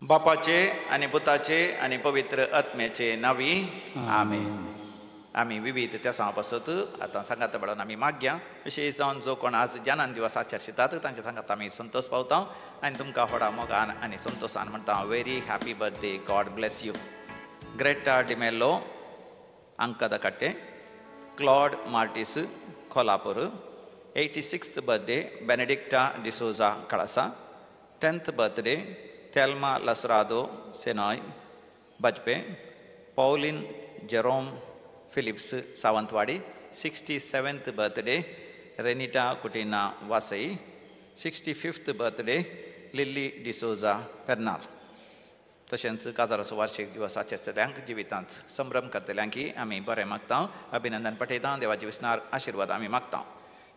बापाचे आणि पुताचे आणि पवित्र आत्म्याचे नावी आमेन. आम्ही विविध त्या सांगपासत आता सांगात बळून आम्ही मागया विशेष जावन जो कोण आज जनान दिवस आचरतात तांच्या सांगात आम्ही संतोष पावता आणि तुमकां व्हडा मोगान आणि संतोषान म्हणटा very happy birthday, God bless you. Greta D'Mello Ankadakatte, Claude Martis Kolhapur, 86th birthday Benedicta D'Souza Kalasa, 10th birthday Thelma Lasrado Shenoy Bajpe, Pauline Jerome Philips Sawantwadi, 67th birthday Renita Kutinha Vasai, 65th birthday Lily D'Souza Pernal. तशेंच काजाराचो वार्षिक दिवस आचरतल्यांक जिवितांत संभ्रम करतल्यांकी आमी बरें मागता, अभिनंदन पठयता, देवाचे विस्नार आशिर्वाद आमी मागता.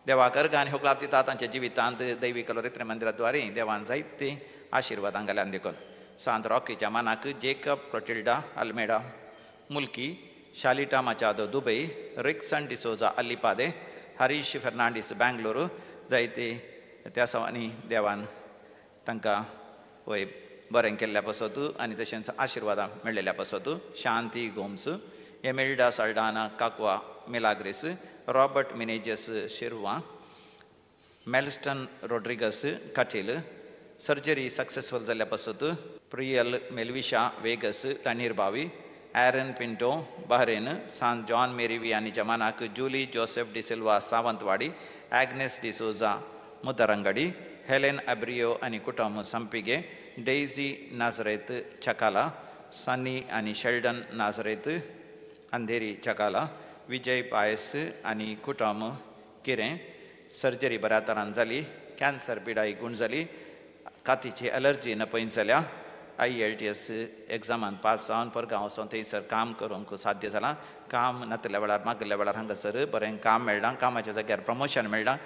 देवाक अर्घ आनी होगलाप दिता तांच्या जिवितांत दैवीक लोरित्र मंदिराद्वारे देवान जायते आशिर्वादां घाल्यान देखून. सांत रॉकीच्या मानाक जेकब क्लोटिल्डा अल्मेडा मुल्की, शालिटा माचादो दुबई, रिक्सन डिसोजा अल्लिपादे, हरीश फेर्नांडीस बँगलोरू जायते त्या सवानी देवान तांकां वय बरें केल्ल्या पासत आनी तशेंच आशिर्वादां मेळ्ळेल्या पासत. Shanti Gomes, Imelda Saldanha Kakwa Milagres, Robert Menezes Shirva, Melston Rodrigues Kateel, surgery successful जाल्ल्या पासत. Priyal Melvisha Vegas Tannirbavi, Aaron Pinto Bahrain, सांत जॉन मेरी वियानीच्या मानाक Julie Joseph D'Silva Sawantwadi, Agnes D'Souza Mudarangadi, Helen Abreo आनी कुटुंब संपिगे, डेझी नाझरेत चकाला, सनी आनी शेल्डन नाझरेत अंधेरी चकाला, विजय पायस आनी कुटुंब किरें. सर्जरी बऱ्या तरान जाली, कॅन्सर पिडाई गुण जाली, कातीची एलर्जी न पयस जाल्या, IELTS एग्जामान पास जावन परगांव वचोन थंयसर काम करूंक साध्य जालां. काम नातल्या वेळार मागल्या वेळार हांगासर बरें काम मेळ्ळां, कामाच्या जाग्यार प्रमोशन मेळ्ळां.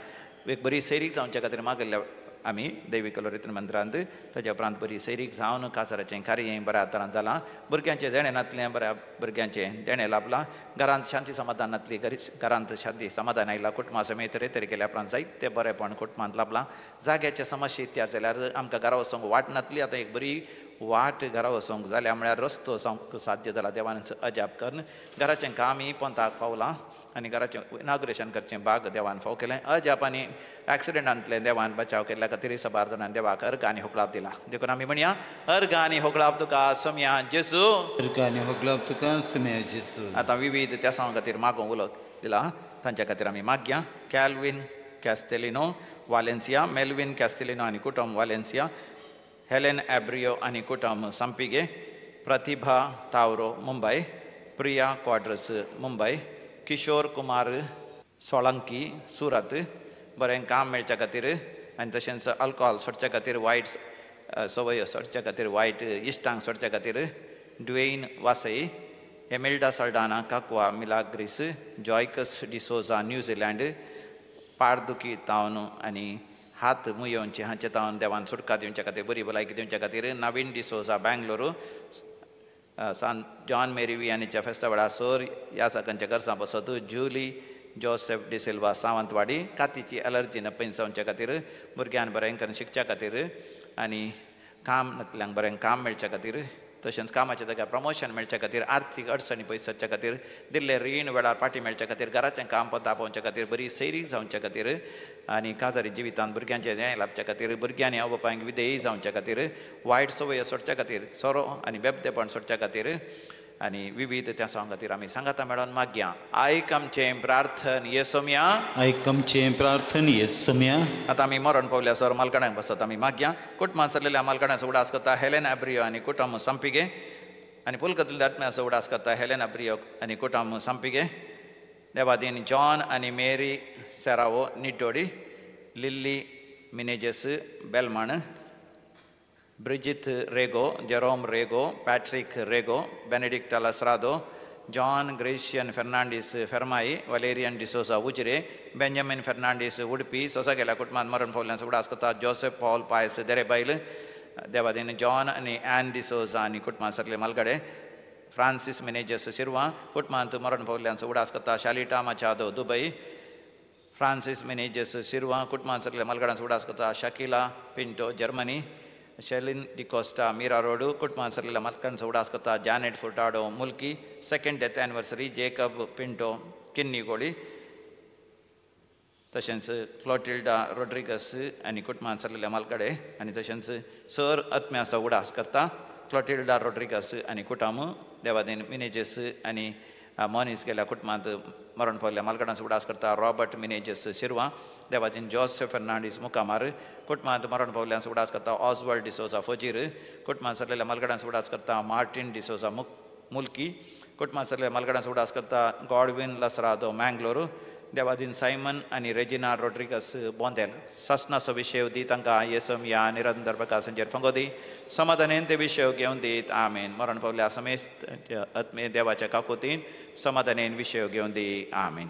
एक बरी सैरीक जावच्या खातीर मागल्या आमी दैवीक लोरित्र मंदिरांत ताच्या उपरांत बरी सैरीक जावन काजाराचें कार्यय बऱ्या तरान जालां. भुरग्यांचें देणें नातलें बऱ्या भुरग्यांचें देणें लाभलां. घरांत शांती समाधान नातली, घरांत शांती समाधान आयलां. कुटुंबा समेत तरी केल्या उपरांत जायते बरेंपण कुटुंबांत लाभलां. जाग्याचे समस्या इत्यार जाल्यार आमकां घरा वचोंक वाट नातली, आतां एक बरी वाट घरा वचोंक जाल्या म्हळ्यार रस्तो वचोंक साध्य जाला. देवानच अजाप करून घराचें कामय पंथाक पावलां आनी घराचें इनॉग्रेशन करचें भाग देवान फाव केलें. अजाप आनी एक्सिडेंटांतले देवान बचाव केल्ल्या खातीर सबार जाणां देवाक अर्घ आनी होगलाप दिला. देखून आमी म्हणया अर्घ आनी होगलाप तुका सम्या जेजू, अर्घ आनी होगलाप तुका सम्या जेजू. आतां विविध त्या सांग खातीर मागोवंक उलोवंक दिला, तांच्या खातीर आमी मागया. Calvin Castelino Valencia, Melvin Castelino आनी कुटुंब वालेन्सिया, हेलेन एब्रियो आनी कुटुंब संपिगे, प्रतिभा तावरो मुंबय, प्रिया क्वाड्रस मुंबय, किशोर कुमार सोळंकी सुरत, बरें काम मेळच्या खातीर आनी तशेंच अल्कोहॉल सोडच्या खातीर, वायट सवय सोडच्या खातीर, वायट इश्टांक सोडच्या खातीर, Dwayne Vasai, Imelda Saldanha Kakwa Milagres, जॉयकस डिसोजा न्यूझीलँड, पाडदुखी तावन आनी हात मुयोवचे हांचे तावन देवान सुटका दिवच्या खातीर, बरी भलायकी दिवच्या खातीर, नवीन डिसोजा बँगलोरू, सांत जॉन मेरी वियानीच्या फेस्ता वेळार सोर ह्या सगळ्यांच्या घरसां बसत. जुली जोसेफ डिसिल्वा सावंतवाडी, कातीची एलर्जी न पयस जावच्या खातीर, भुरग्यांक बरें करून शिकच्या खातीर आनी काम नातल्यांक बरें काम मेळच्या खातीर, तशेंच कामाच्या जाग्यार प्रमोशन मेळच्या खातीर, आर्थीक अडचणी पयस सरच्या खातीर, दिल्ले रीण वेळार पाटी मेळच्या खातीर, घराचें काम पंथा पावच्या खातीर, बरी सैरीक जावच्या खातीर आनी काजारी जिवितांत भुरग्यांचें देणें लाभच्या खातीर, भुरग्यांनी आवय बापायक विधेयी जावच्या खातीर, वायट सवय सोडच्या खातीर, सोरो आनी बेबदेपण सोडच्या खातीर आनी विविध त्या सांग खातीर आमी सांगाता मेळोन मागया. आयक आमचें प्रार्थन येसोम्या, आयक आमचें प्रार्थन येसोम्या. आतां आमी मरण पावल्या सर मालकड्यांक बसत आमी मागया. कुटुंबांत सरलेल्या मालकड्यांचो उडास करता हेलेन एब्रियो आनी कुटुंब संपिगे, आनी पुलकतील दाटम्याचो उडास करता हेलेन एब्रियो आनी कुटुंब संपिगे. देवादीन जॉन आनी Mary Serrao Nitodi, Lilly Menezes Belman, Bridget Rego, Jerome Rego, Patrick Rego, Benedicta Lasrado, John Gracian Fernandes Fermai, Valerian D'Souza Ujire, Benjamin Fernandes Udupi. सोसा गेल्या कुटुंबांत मरण पावल्यांचो उडास करता जोसेफ पॉल पायस देरेबायल. देवादीन जॉन आनी ॲन डिसोजा आनी कुटुंबांत सरले मालगडे. फ्रांसीस मिनेजस शिरवा कुटुंबांत मरण पावल्ल्यांचो उडास करता Shalita Machado Dubai Francis Menezes Shirva कुटुंबांत सगळ्या मलगडांचो उडास करता Shakila Pinto Germany Shelin D'Costa Mira road कुटुंबांत सगळ्या मलगडांचो उडास करता Janet Furtado Mulki second death anniversary Jacob Pinto Kinnigoli तशेंच क्लोटिल्डा रोड्रिगस आनी कुटुंबांत सगळ्या मालकडे आनी तशेंच सर आत्म्याचो उडास करता क्लोटिल्डा रोड्रिगस आनी कुटुंब देवादीन मिनेजस आनी मॉनिस गेल्या कुटुंबांत मरण पावल्ल्या मालगडांचो उडास करता Robert Menezes शिरवा Devadin Joseph Fernandes मुकामार कुटुंबांत मरण पावल्ल्यांचो उडास करता ऑस्वल्ड डिसोजा फजीर कुटुंबांत सगळ्या मालगडांचो उडास करता मार्टिन डिसोजा मुल्की कुटुंबांत सगळ्या मालगडांचो उडास करता गॉडविन लसरादो मँगलोर देवादीन सायमन आनी रेजिना रोड्रिगस बोंदेल ससनाचो विशय दी तांकां येसम या निरंतर प्रकाशांचेर फंगोदी समाधानेन ते विशय घेवन दीत आमेन मरण पावल्या समेस्त आत्मे देवाच्या काकुतीन समाधानेन विशय घेवन दी आमेन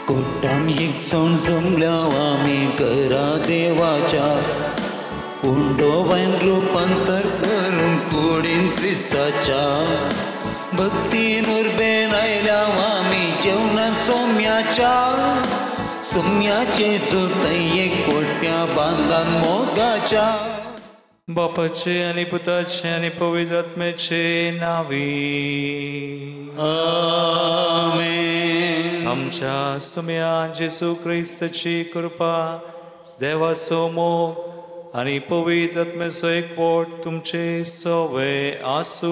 कोट्टाम एक सण जमल्या आमी करा देवाच्या उंडोवान रूपांतर करून कुडीन क्रिस्ताच्या भक्तीन उर्बेन आयल्या आमी जेवणां सोम्याचे सुतये कोट्या बांदान मोगाच्या बापाचे आनी पुताचे आनी पवित्र आत्म्याचे नावी आमेन आमच्या सुम्या जेसू क्रिस्ताची कृपा देवाचो मोग आनी पवित्र आत्म्याचो एकवट तुमचे सवे आसूं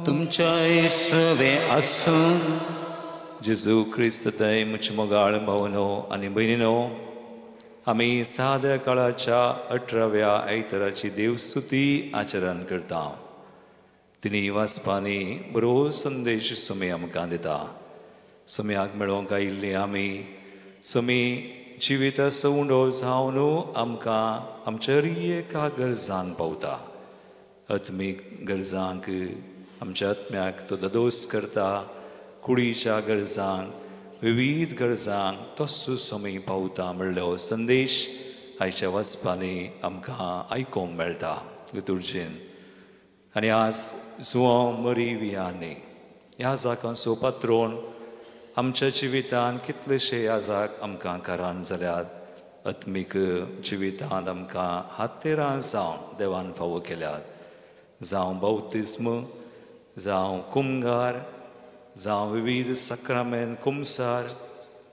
तुमच्या सवे आसूं जेजू क्रिस्त दय मुझे मोगाळ भावनो आनी भयणीनो आमी साद्या काळाच्या 18व्या आयताराची देवस्तुती आचरण करता तिनी वाचपांनी बरो संदेश समी आमकां दिता सम्याक मेळोवंक आयिल्ली आमी समी जिविताचो उंडो जावन आमकां आमच्या रियेका गरजांक पावता आत्मीक गरजांक आमच्या आत्म्याक तो दोस करता कुडीच्या गरजांक विविध गरजांक तसो समी पावता म्हणलो संदेश आयच्या वाचपांनी आमकां आयकोंक मेळटा लितुर्जीन आनी आज जुवांव मरी वियानी ह्या जाकांचो पात्रोन आमच्या जिवितांत कितलेशे याजाक आमकां कारान जाल्यात आत्मीक जिवितांत आमकां हातेरां जावन देवान फावो केल्यात जावं बौतिस्म जावं कुमगार जावं विविध सक्रामेंत कुमसार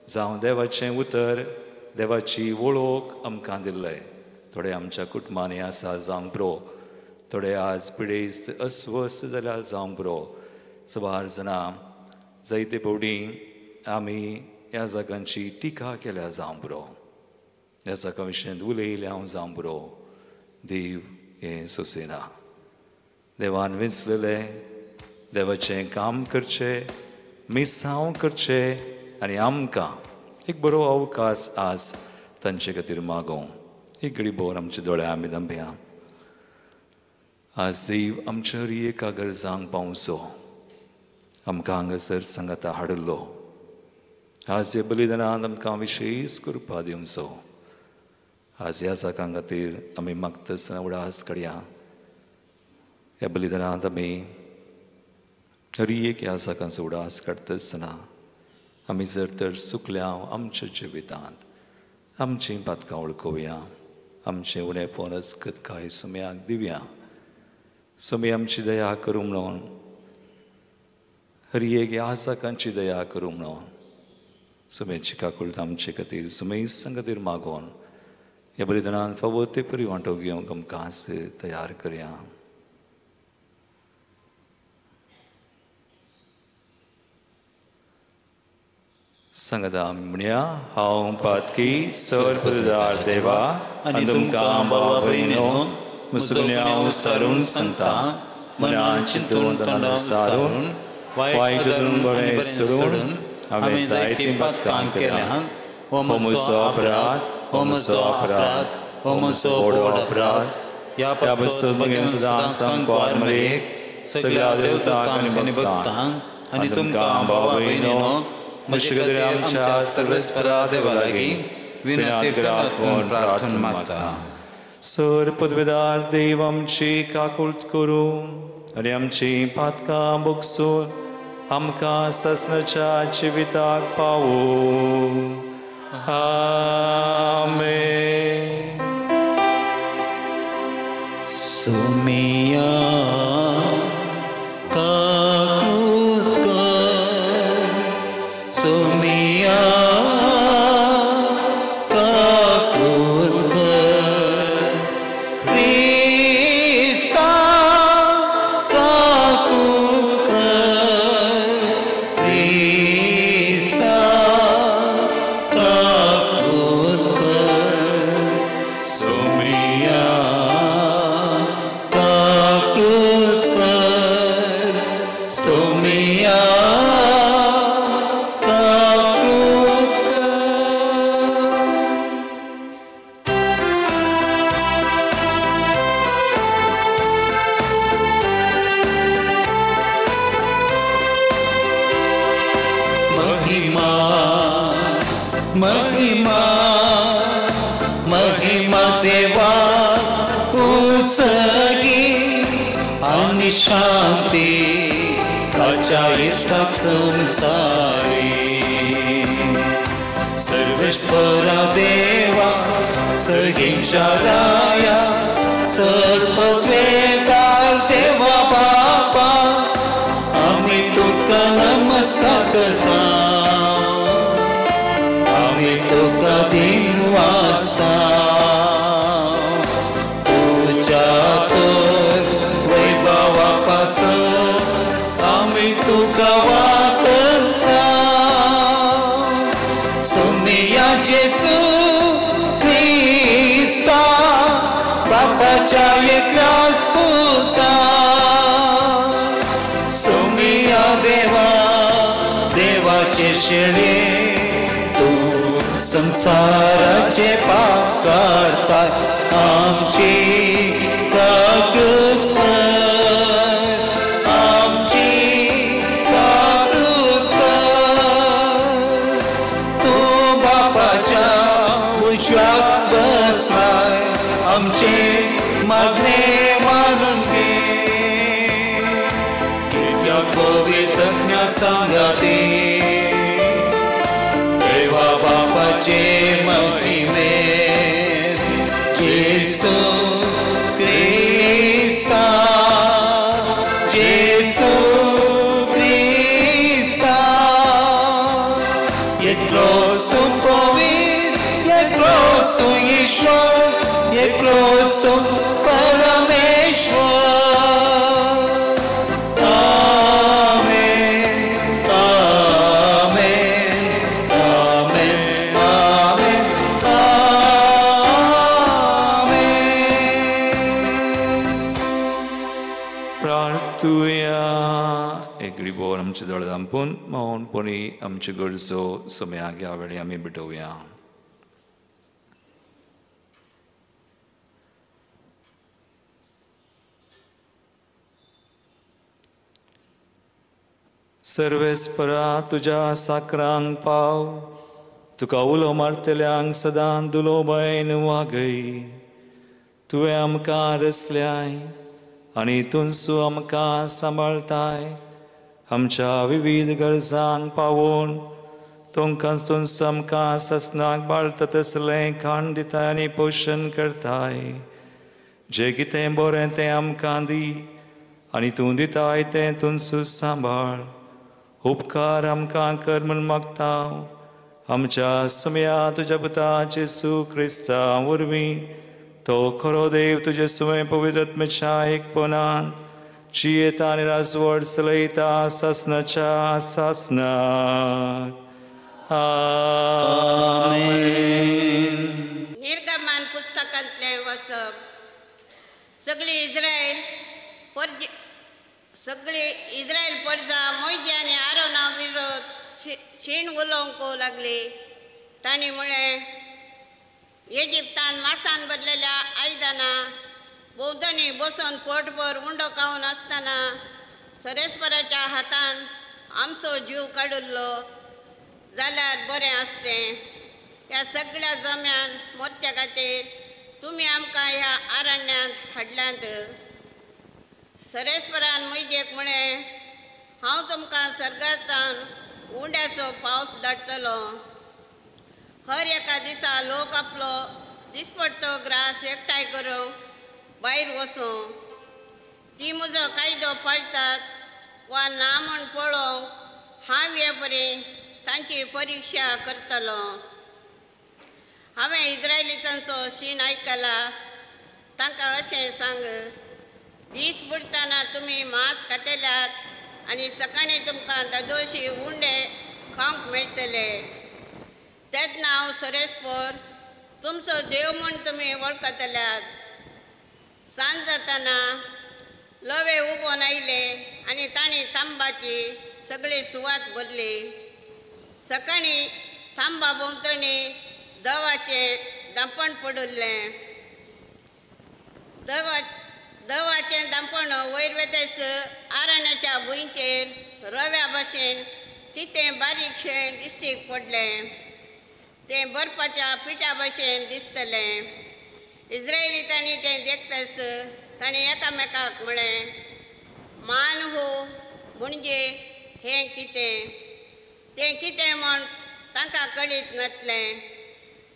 जावं देवाचें उतर देवाची वळख आमकां दिल्ले थोडे आमच्या कुटुंबांनी आसा जावंक पुरो थोडे आज पिडेस्त अस्वस्थ जाल्यार जावंक पुरो सुमार जाणां जायते फावटी आमी ह्या जागांची टिका केल्या जावंक पुरो ह्या जागा विशीं उलयल्या जावंक पुरो देव हें सोंसयना देवान वेंचलेले देवाचें काम करचें मिसांव करचें आनी आमकां एक बरो अवकाश आज तांचे खातीर मागोवं एक घडी भोर आमचे दोळे आमी धांपया आज देव आमच्या रियेका गरजांक पावचो आमकां हांगासर सांगाता हाडलो आज ह्या बलिदानांत आमकां विशेश कृपा दिवचो आज ह्या जागां खातीर आमी मागतना उडास काडया ह्या बलिदानांत आमी रियेक ह्या जागांचो उडास काडटना आमी जर तर चुकल्या आमच्या जिवितांत आमची पातकां वळखुया आमचें उणेपण अचकतकाय सुम्याक दिवया सुमी आमची दया करूं म्हणून रियेक ह्या जागांची दया करूं म्हणून सुमेची काकूळट आमचे खातीर सुमे खातीर मागोवन ह्या बलिदानांत फावो ते परी वांटो घेवंक आमकां तयार करया सांगता आमी म्हणया हांव पातकी सर पुरदार देवा आनी तुमकां भावा भयणो मुसलुन्या सारून सांगता मनान चिंतून तोंडां सारून वायट धरून बरें सोडून हांवें जायतीं पातकां केल्यात हो म्हजो अपराध हो म्हजो अपराध हो म्हजो व्हडलो अपराध ह्या पासून बेगीन सदां सांगवार मरेक सगळ्या देवतांक आनी भक्तांक आनी तुमकां भावा भयणो म्हजे खातीर आमच्या सर्वेस्परा देवा लागीं विनंती करात म्हूण प्रार्थना मागता सर पदवेदार देव आमची काकुळट करून आनी आमची पातकां बोगसून आमकां ससनाच्या जिविताक पावो. आमेन. सुमिया काकृत कर, सुमिया काकृत कर, क्रिस्ता काकृत कर, क्रिस्ता काकृत कर, सुमिया काकृत कर, सुमिया काकृत कर. महिमा महिमा महिमा देवा उसगी आणि शांती ताच्या इष्टाक संसारी. सर्वेश्वरा देवा सगळ्यांच्या राया सर्ववेदार देवा बापा आम्ही तुका नमस्कार करता, आम्ही तुका दिन वाजता. तुझ्या तर वैभवापासून आम्ही तुका वापरता. सुमिया जेजू ख्रिस्ता बापाच्या एकल्याच पुता. सुमिया देवा देवाचे शेळे तू संसाराचे पाप काढता. आमची काकृत कर, आमची काकृत कर. तू बापाच्या उजव्यात बसलाय, आमचे मागणे मानून घे. तुझ्या पवित्र ज्ञान सांगाते देवा बापाचे महिमे. जेसू ख्रिस्ता, जेसू ख्रिस्ता, एकलो सूं पवित्र, एकलो सूं ईश्वर, एकलो सूं परमेश्वर. आमेन, आमेन, आमेन, आमेन, आमेन. प्रार्थुया. एकरी बोर आमचे दोळे धांपून मौनपणी आमच्यो गरजो सुमयाक ह्या वेळी आमी भेटोवया. सर्वेस्परा तुझ्या साकरांक पाव, तुका उलो मारतल्यांक सदां दुलोबायन वागय. तुवें आमकां रचल्याय आनी तुनसू आमकां सांबाळताय. आमच्या विविध गरजांक पावोवन तुमकां आमकां ससनाक बाळटा तसलें खाण दिताय आनी पोशण करताय. जें कितें बरें तें आमकां दी आनी तूं दिताय तें तुनसू सांबाळ. उपकार आमकां कर म्हूण मागता. आमच्या सुमया तुज्या पुता जेसू क्रिस्ता वरवीं तो खरो देव तुजे सुमे पवित्र आत्म्याच्या एकपणान जियेता आनी राजवट चलयता ससनाच्या सासनाक. आमेन. निर्गमान पुस्तकांतले वचप. सगळी इस्रायल परजा मोयजे आनी आरोना विरोध शीण उलोवंक लागली. तांणी म्हळें इजिप्तान मासान बदलेल्या आयदनां भोंवतणी बसून पोटभर उंडो खावन आसतना सरेस्पराच्या हातान आमचो जीव काडुल्लो जाल्यार बरें आसतें. ह्या सगळ्या जम्यान मोरच्या खातीर तुमी आमकां ह्या आरण्यांत हाडल्यांत. सरेस्परान मोयजेक म्हळें, हांव तुमकां सर्गांतान उंड्याचो पावस धाडटलो. हर एका दिसा लोक आपलो दिसपट्टो ग्रास एकठांय करूंक भायर वचूं. ती म्हजो कायदो पाळटात वा ना म्हूण पळोवंक हांव हे परी तांची परिक्षा करतलो. हांवें इस्रायलितांचो शीण आयकला. तांकां अशें सांग, दीस बुडटाना तुमी मांस खातल्यात आनी सकाळीं तुमकां दादोशी उंडे खावंक मेळटले. तेन्ना हांव सरेस्पर तुमचो देव म्हूण तुमी वळखतल्यात. सांज जाताना लवे उबोन आयले आनी तांणी थांबाची सगळी सुवात भरली. सकाळीं थांबा भोंवतणी दवाचें दांपण पडुल्लें. दवाचें दांपण वयर वेतेस आरण्याच्या भुंयचेर रव्या भाशेन कितें बारीकशें दिश्टीक पडलें. तें बर्फाच्या पिठा भाशेन दिसतलें. इस्रायलितांनी तें देखतस तांणी एकामेकाक म्हळें, मान हो म्हणजे हें कितें? तें कितें म्हूण तांकां कळीत नासलें.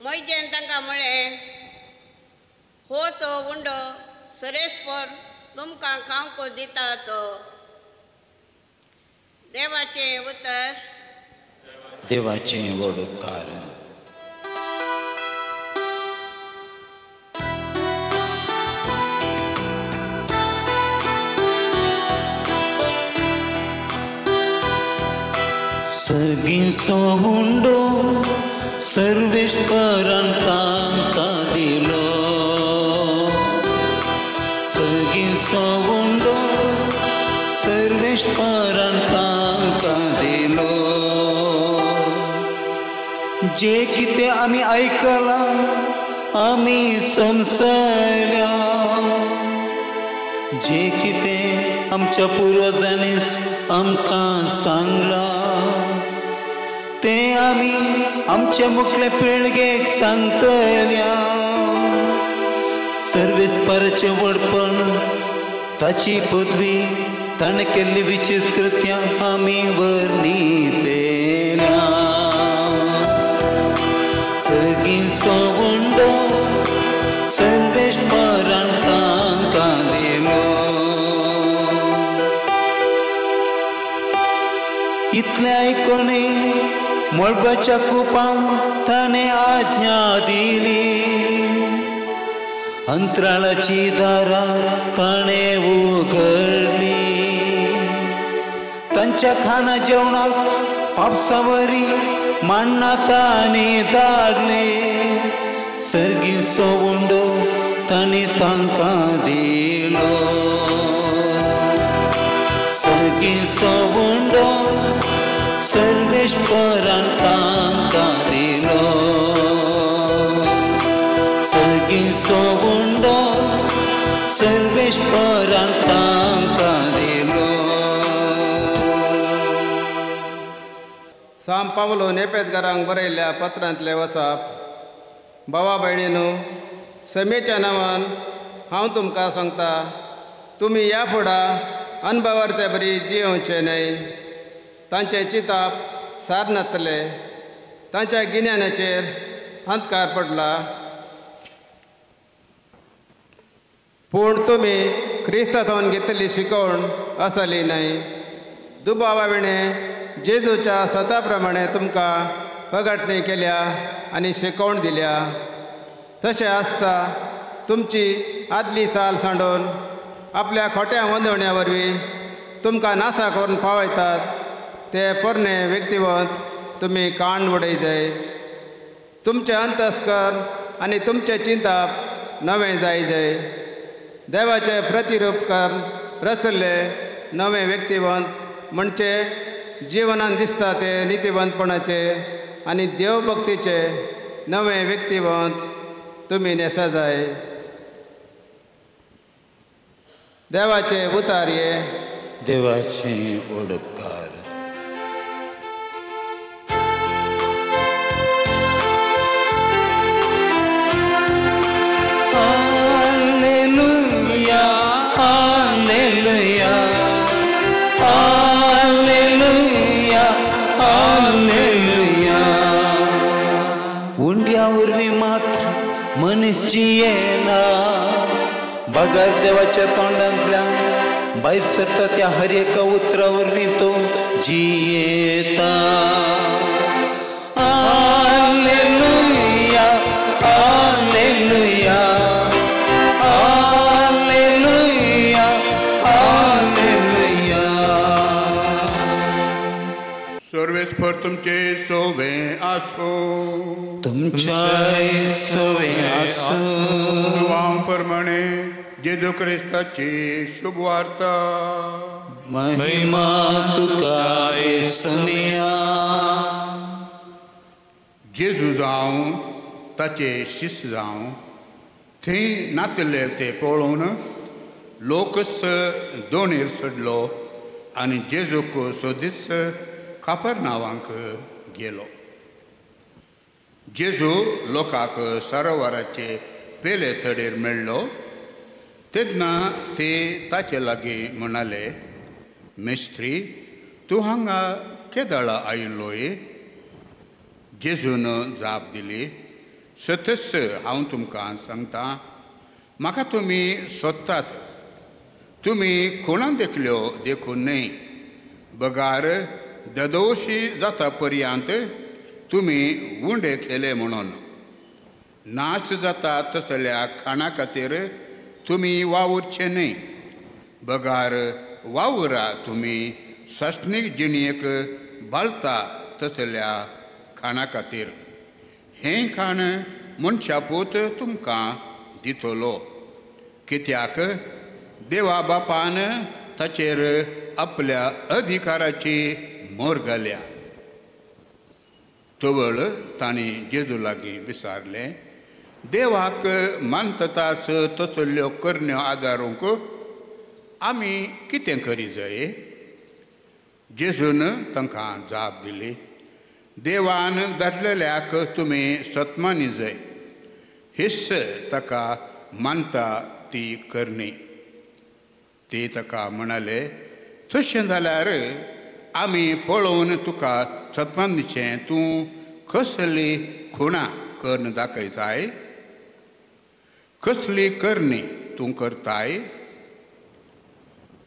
मोयजेन तांकां म्हळें, हो तो उंडो सरेस्पर तुमकां खावंक दिता तो. देवाचें उतर. देवाचें वडकार. सर्गीचो हुंडो सर्वेश्वरान तांकां दिलो. सर्गीचो हुंडो सर्वेश्वरान तांकां दिलो. जे कितें आमी आयकलां आमी समजल्या. जे कितें आमच्या पुर्वजांनी आमकां सांगलां तें आमी आमच्या मुखले पिळगेक सांगतल्या. सर्वेस्पराचें व्हडपण ताची पदवी ताणें केल्ली विचित्र कृत्यां आमी वर्णितल्या. सर्गीचो हुंडो सर्वेस्परान तांकां दिलो. इतलें आयकूनय मळबाच्या कुपांत ताणें आज्ञा दिली. अंतराळाची दारां ताणें उगडली. तांच्या खाणा जेवणाक पावसावरी मान्ना ताणें धाडले. सर्गीचो हुंडो ताणें तांकां दिलो. सर्गीचो हुंडो सर्वेश्वरान तांकां दिलो. सर्गीचो हुंडो सर्वेश्वरान तांकां दिलो. सांत पावलो नेपेजकारांक बरयल्ल्या पत्रांतलें वचप. भावा भयणीनो, समेच्या नांवान हांव तुमकां सांगता, तुमी ह्या फुडां अनभवार्थे बरी जियोवचे न्हय. तांचे चिताप सार नासतले. तांच्या गिन्यानाचेर अंधकार पडला. पूण तुमी क्रिस्तांवान घेतली शिकवण आसली न्हय. दुबावा विणें जेजूच्या स्वता प्रमाणे तुमकां पगाटणी केल्या आनी शिकवण दिल्या. तशें आसता तुमची आदली चाल सांडून आपल्या खोट्या वंदवण्या वरवीं तुमकां नासा करून पावयतात ते पोरणे व्यक्तिवंत तुमी काण उडय जाय. तुमचें अंतस्करण आनी तुमचें चिंतप नवें जाय जाय. देवाचे प्रतिरूप करून रचल्ले नवे व्यक्तिवंत म्हणजे जिवनान दिसता ते नितीवंतपणाचे आनी देवभक्तीचे नवे व्यक्तिवंत तुमी नेसा जाय. देवाचे उतार्ये. देवाचें ओडकार. Alleluia, Alleluia, Alleluia. उंड्यावरवी मात्र मनीसची येना बगार देवाच्या तोंडांतल्यान भायर सरता त्या हर एका उतरावरवी तो जियेता. Alleluia, Alleluia, Alleluia, Alleluia. सर्वेस्पर तुमचे सोवे आसो. तुमच्या सोवे आसो. प्रमाणे जेजू क्रिस्ताची शुभ वार्ता. महिमा तुका येसुनिया. जेजू जावं ताचे शिष्य जावं थंय नातले ते पळोवन लोकस दोणेर चडलो आनी जेजूक सोदीत कापरनावांक गेलो. जेजू लोकांक सरोवराचे पेले थडेर मेळ्ळो. तेन्ना ते ताचे लागीं म्हणाले, मेस्त्री, तूं हांगा केदळा आयिल्लोय? जेजून जाप दिली, सतच हांव तुमकां सांगतां, म्हाका तुमी सोदतात. तुमी कोणाक देखल्यो देखून न्हय. बगार ददोशी जाता पर्यंत तुमी उंडे केले म्हणून. नाच जाता तसल्या खाणा खातीर तुमी वावुरचे न्हय. बगार वावुरा तुमी सस्नीक जिणेक बाळता तसल्या खाणा खातीर. हें खाण मनशा पूत तुमकां दितलो, कित्याक देवा बापान ताचेर आपल्या अधिकाराची मोर घाल्या. तवळ तांणी जेजू लागीं विचारलें, देवाक मानतताच तसल्यो करण्यो आदारूंक आमी कितें करी जाय? जेजून तांकां जाप दिली, देवान धाडलेल्याक तुमी सतमानी जाय. हिस्स ताका मानता ती करणी. ती ताका म्हणाले, तशें जाल्यार आमी पळोवन तुका सतमानीचें तूं कसली खुणां करून दाखयताय? कसली करणी तूं करताय?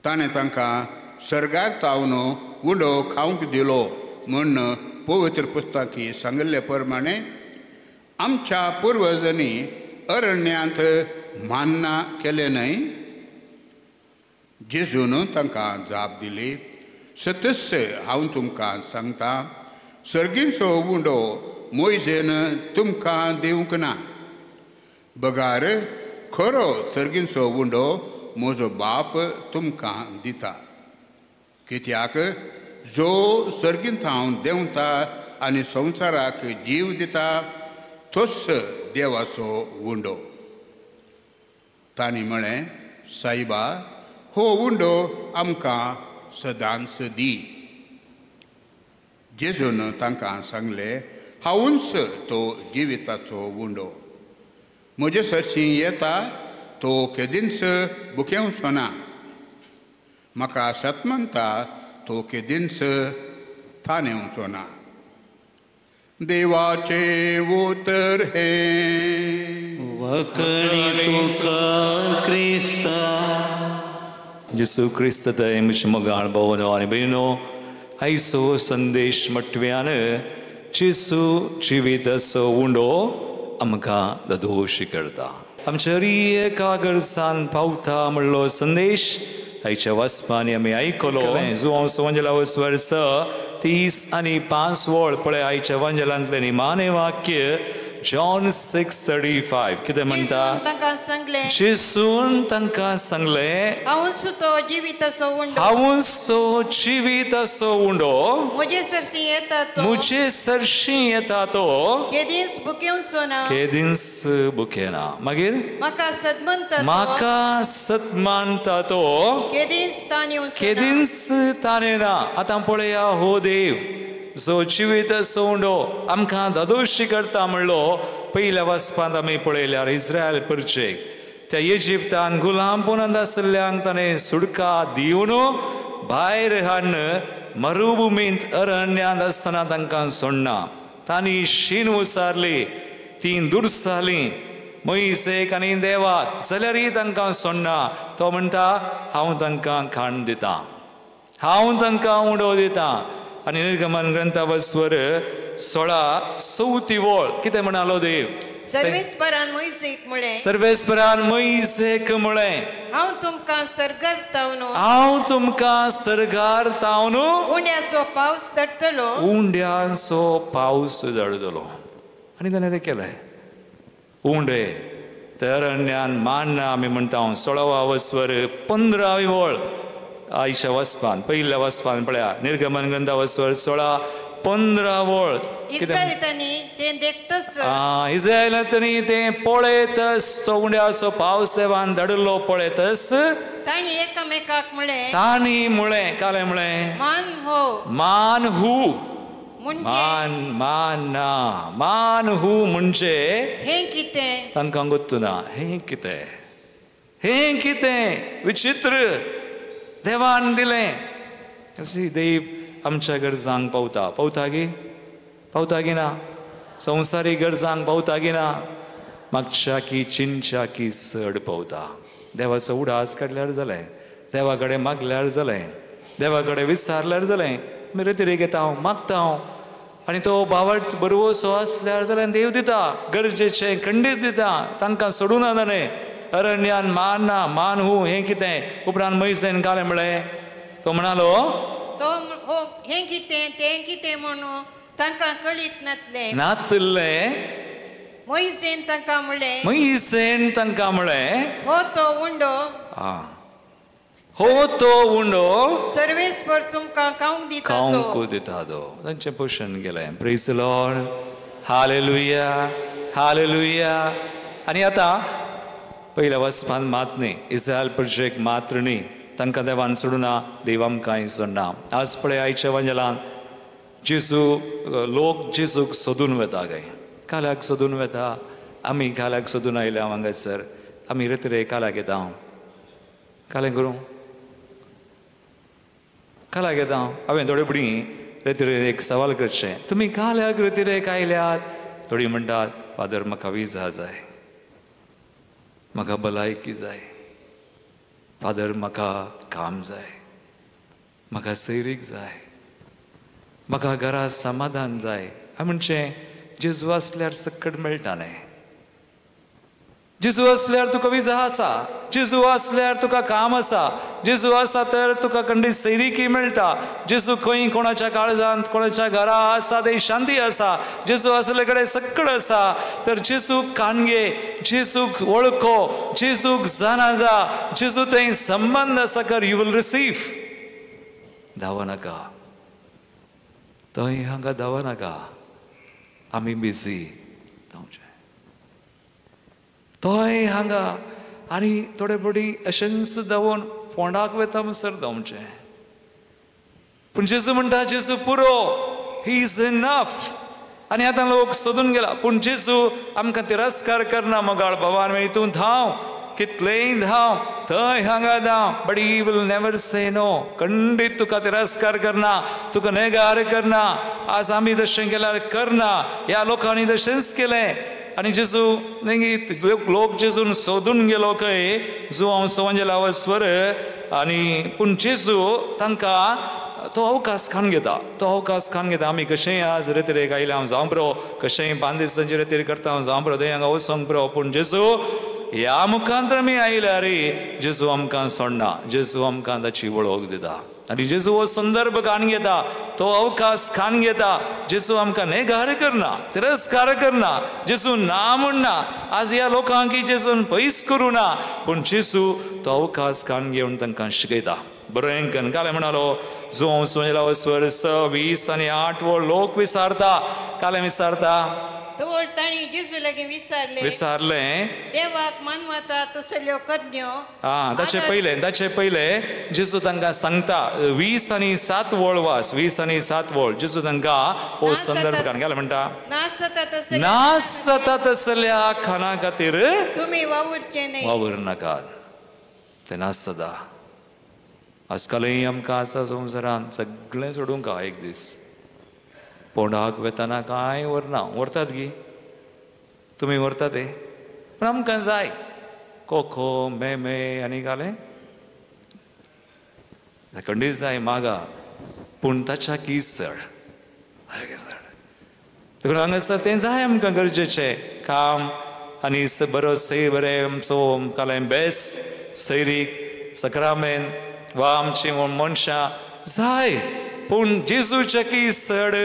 ताणें तांकां सर्गाक तावन उंडो खावंक दिलो म्हूण पवित्र पुस्तकी सांगिल्ले प्रमाणे आमच्या पुर्वजांनी अरण्यांत मान्ना केलें न्हय? जेजून तांकां जाप दिली, सतच हांव तुमकां सांगतां, सर्गींचो उंडो मोयजेन तुमकां दिवंक ना. बगार खरो सर्गींचो उंडो म्हजो बाप तुमकां दिता. कित्याक जो सर्गींत हांव देंवता आनी संवसाराक जीव दिता तोच देवाचो उंडो. तांणी म्हळें, सायबा, हो उंडो आमकां सदांच दी. जेजून तांकां सांगलें, हांवूच तो जिविताचो उंडो. म्हजे सरशीं येता तो केदींच भुकेवचो ना. म्हाका सत म्हणटा तो केदींच थानेवचो ना. देवाचें उतर हे वखणी तुका क्रिस्ता. जेसू क्रिस्त थंय म्हज्या मोगाळ भावनो आनी भयणो, आयचो संदेश म्हटव्यान जेसू जिविताचो उंडो आमकां ददोशी करता. आमच्या कागरसान पावता म्हणलो संदेश आयच्या वचपांनी आमी आयकलो. जुआंव संवंजलावस वर्स 30 आनी 5 वळ पळय आयच्या वंजलांतलें निमाणें वाक्य जॉन 6:35 कितें म्हणटा? जेसून तांकां सांगलें, हांवूच तो जिविताचो उंडो. म्हजे सरशीं येता तो केदींच भुकेना. मागीर म्हाका सत मानता तो केदींच तानेना. आतां पळया हो देव जो जिविताचो उंडो आमकां ददोशी करता म्हणलो. पयल्या वचपांत आमी पळयल्यार इस्रायल परचेक त्या इजिप्तान गुलामपणांत आसल्ल्यांक ताणें सुडका दिवन भायर हाडन मरुभुमींत अरण्यांत आसतना तांकां सोडना. तांणी शीण उसारली, तीं दुरसालीं मोइसेक आनी देवाक, जाल्यारय तांकां सोडना. तो म्हणटा हांव तांकां खाण दितां, हांव तांकां उडो दितां. आनी निर्गमन ग्रंथावस्वर 16:34 वळ कितें म्हणालो देव? सर्वेस्परान मोइसेक म्हळें, सर्वेस्परान मोइसेक म्हळें, हांव तुमकां सरगरतावन हांव तुमकां सरगारतावन उंड्याचो पावस धडटलो, उंड्याचो पावस धडटलो. आनी ताणें तें केलें. उंडे तर अरण्यान मान्ना आमी म्हणटा 16वा वस्वर 15वी वळ आयच्या वचपान पयल्या वचपान पळया. निर्गमन ग्रंथावस्वर 16:15 वळ इस्रायलितांनी तें देखतस इस्रायलांनी तें पळयतस तो उंड्याचो पावस देवान धाडलो पळयतस तांणी एकामेकाक म्हळें, तांणी म्हळें कालें म्हळें मान हो मान हू म्हणजे मान मान ना मान हू म्हणजे हें कितें तांकां गोत्तू ना. हें कितें हें कितें विचित्र देवान दिलें. देव आमच्या गरजांक पावता. पावता की ना? संवसारी गरजांक पावता की ना? मागच्या की चिंच्या की चड पावता. देवाचो उडास काडल्यार जालें, देवा कडेन मागल्यार जालें, देवा कडेन विचारल्यार जालें. मेरे तरेक येता हांव मागता हांव आनी तो बावट बरोवसो आसल्यार जाल्यार देव दिता. गरजेचें खंडीत दिता. तांकां सोडून ताणें अरण्यान मान ना मान हू हें कितें. उपरांत मोइसेन कालें म्हळें, तो म्हणालो तो हो हें कितें तें कितें म्हणून तांकां कळीत नासलें. मोइसेन तांकां म्हळें, मोइसेन तांकां म्हळें हो तो उंडो हो तो उंडो सर्वेस्पर तुमकां खावंक दिता खावंक दिता तो. तांचें पोशण केलें. Praise the Lord. Hallelujah hallelujah. आनी आतां पयल्या वचपान मात न्ही, इस्रायल प्रजेक मात्र न्ही, तांकां देवान सोडूना, देव आमकांय सोडना. आज पळय आयच्या वंजलान जेजू लोक जेजूक सोदून वता काय, काल्याक सोदून वता. आमी काल्याक सोदून आयल्या हांगासर. आमी रेत्रे काल्याक येता. कालें करूं काल्याक येता. हांवें थोडे बुडी रेत्रे एक सवाल करचें, तुमी काल्याक रेत्रेक आयल्यात? थोडी म्हणटात फादर म्हाका विजा जाय, म्हाका भलायकी जाय, फादर म्हाका काम जाय, म्हाका सैरीक जाय, म्हाका घरा समाधान जाय. हांवें म्हणचें जेजू आसल्यार सकट मेळटा न्ही. जेजू असल्यार तुका विजा आसा, जेजू असल्यार तुका काम आसा, जेजू आसा तर तुका खंडीत सैरीकी मेळटा. जेजू खंय कोणाच्या काळजांत कोणाच्या घरा आसा थंय शांती आसा. जेजू असले कडेन सक्कड आसा. तर जेजूक काणगे, जेजूक वळखो, जेजूक जाणा जा, जेजू थंय संबंध आसा कर, यू वील रिसीव. धांव नाका थंय हांगा धांव नाका. आमी बिजी थंय हांगा आनी थोडे बडी अशेंच धांवून फोंडाक वेता म्हणसर धांवचें. पूण जेजू म्हणटा जेजू पुरो, ही इज इनफ. आनी आतां लोक सोदून गेला. पूण जेजू आमकां तिरस्कार करना. मोगाळ भवान मेळी तूं धांव, कितलेंय धांव, थंय हांगा धांव, but he will never say no. खंडीत तुका तिरस्कार करना, तुका नेगार करना. आज आमी तशें केल्यार करना. ह्या लोकांनी तशेंच केलें. आनी जेजू लोक जेजून सोदून गेलो खंय जो हांव सवंजला वस्वर. आनी पूण जेजू तांकां तो अवकाश खान घेता, तो अवकाश खान घेता. आमी कशेंय आज रेत्रेक आयले हांव जावं बरो, कशेंय 5 दिसांची रेत्रे करता हांव जावं बरो, थंय हांगा वचोंक बरो. पूण जेजू ह्या मुखांतर आमी आयल्यार जेजू आमकां सोडना. जेजू आमकां ताची वळख दिता. आनी जेजू हो संदर्भ खान घेता, तो अवकाश खान घेता. जेजू आमकां नेगार करना, तिरस्कार करना, जेजू ना म्हणना. आज ह्या लोकांक जेजून पयस करूं ना, पूण जेजू तो अवकाश खान घेवन तांकां शिकयता. बरें कन कालें म्हणालो जो हांव सोयला वस्वर 6, 20 आनी 8 लोक विचारता. कालें विचारता तवळ ताणी जेजूले लगीन विचारले विचारलें देवाक मानवता तसल्यो करण्यो ताचे पयले जेजू तांकां सांगता 20 आनी 7 वळवास 20 आनी 7 वळ जेजू तांकां हो संदर्भ घालून म्हणटा नास जाता तसल्या खाना खातीर तुम्ही वावुरचे न्ही वावर नाकात ते नास जाता आजकालय आमकां आसा संवसारांत सगळें सोडूंक एक दीस पोंडाक वेताना कांय व्हरतात गी तुमी व्हरता ते पूण आमकां जाय कोको मेमे आनी घालें खंडीत जाय मागा पूण ताच्या किसड देखून हांगासर तें जाय आमकां गरजेचें काम आनी बरो सै बरें आमचो कालें बेस सैरीक सक्रामेंत वा आमची मनशां जाय पूण जेजूच्या किसड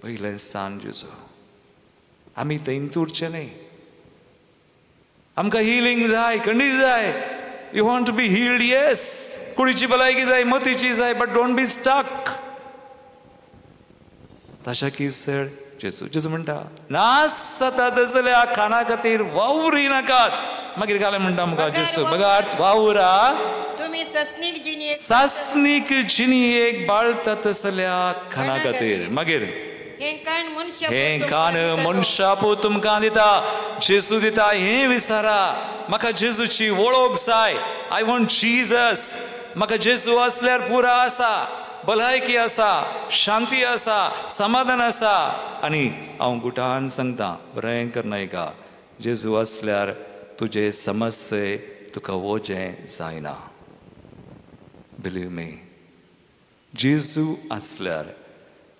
पयलें सांग जेजू आमी थंय उरचे न्ही आमकां हिलींग जाय खंडीत जाय you want to be healed yes कुडीची भलायकी जाय मतीची जाय बट डोंट बी स्टक तशा किसड जेजू म्हणटा नास जाता तसल्या खाना खातीर वावुरी नाकात मागीर घालें म्हणटा आमकां जेजू बघा वावुरा तुम्ही सासनीक जिणयेक बाळता तसल्या खाना खातीर मागीर हें कान मनशापू तुमकां दिता जेजू दिता हें विचारा म्हाका जेजूची वळख जाय आय वॉन्ट जीजस म्हाका जेजू असल्यार पुरा आसा भलायकी आसा शांती आसा समाधान आसा आनी हांव गुटान सांगता बरें कर नायका जेजू असल्यार तुजे समस्ये तुका वोजें जायना बिलीव मी जेजू असल्यार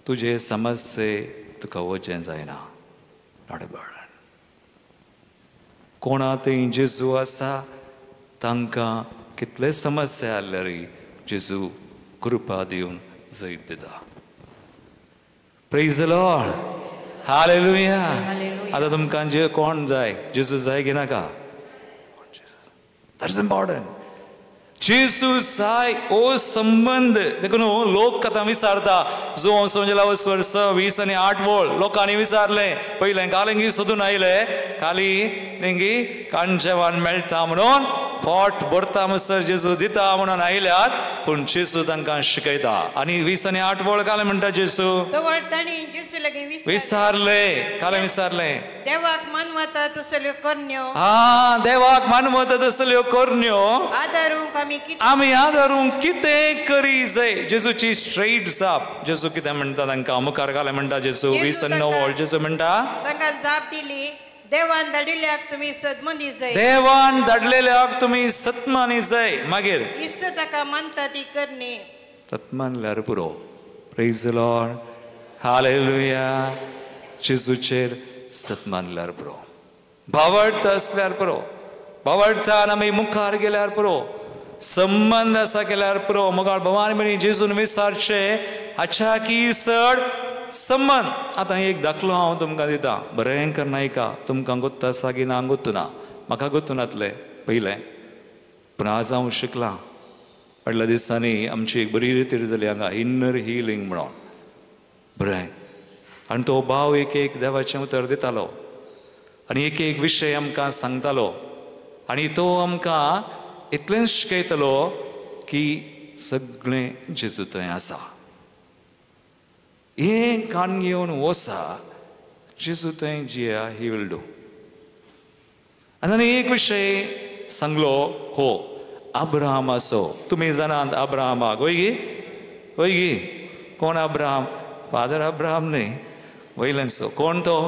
तुजे समस्ये तुका वचें जायना नॉट अ बर्डन कोणा थंय जेजू आसा तांकां कितले समस्या आसल्यारय जेजू कृपा दिवन जैत दिता प्रेज द लॉर्ड हालेलुया आतां तुमकां जे कोण जाय जेजू जाय की नाका दॅट्स इम्पॉर्टंट जेजू जाय ओ संबंध देखून लोक कथा विचारता जो वर्स 20 आनी 8 वळ लोकांनी विचारले पयलें कालिंगी सोदून आयले खाली तेंगी कांचेवान मेळटा म्हणून पोट भरता म्हणसर जेजू दिता म्हणून आयल्यात पूण जेजू तांकां शिकयता आनी 20 आनी 8 वळ काले म्हणटा जेजू विचारले काले विचारले देवाक मानवता तसल्यो करण्यो देवाक मानवता तसल्यो करण्यो आमी आदारूंक कितें करी जाय जेजूची स्ट्रेट जाप जेजू कितें म्हणटा तांकां मुखार घाले म्हणटा जेजू 20 आनी 9 वळ जेजू म्हणटा तांकां जाप दिली देवान धाडिल्ल्याक तुमी सदमनी जाय देवान धाडलेल्याक तुमी सतमानी जाय मागीर इस्स ताका मानता ती करणी सतमानल्यार पुरो प्रेज द लॉर्ड हालेलुया जेजूचेर सतमानल्यार पुरो भावडता असल्यार पुरो भावडटान आमी मुखार गेल्यार पुरो संबंध आसा केल्यार पुरो मोगाळ भवानी म्हणी जेजून विचारचे हाच्या किसड संबंध आतां एक दाखलो हांव तुमकां दिता बरें कर नायका तुमकां गुत्त आसा की ना गुत्तू ना म्हाका गुत्तू नातलें पयलें पूण आज हांव शिकलां फाटल्या दिसांनी आमची एक बरी रितीर जाली हांगा इन्नर हिलींग म्हणून बरें आनी तो भाव एक देवाचें उतर दितालो आनी एक विशय आमकां सांगतालो आनी तो आमकां इतलें शिकयतलो की सगळें जेजू थंय आसा हें कान घेवन वसा जेजू थंय जिया ही विल डू आनी ताणें एक विशय सांगलो हो अब्राहमाचो तुमी जाणात अब्राहमाक वय गी कोण अब्राहम फादर अब्राहम न्ही वयल्याचो कोण तो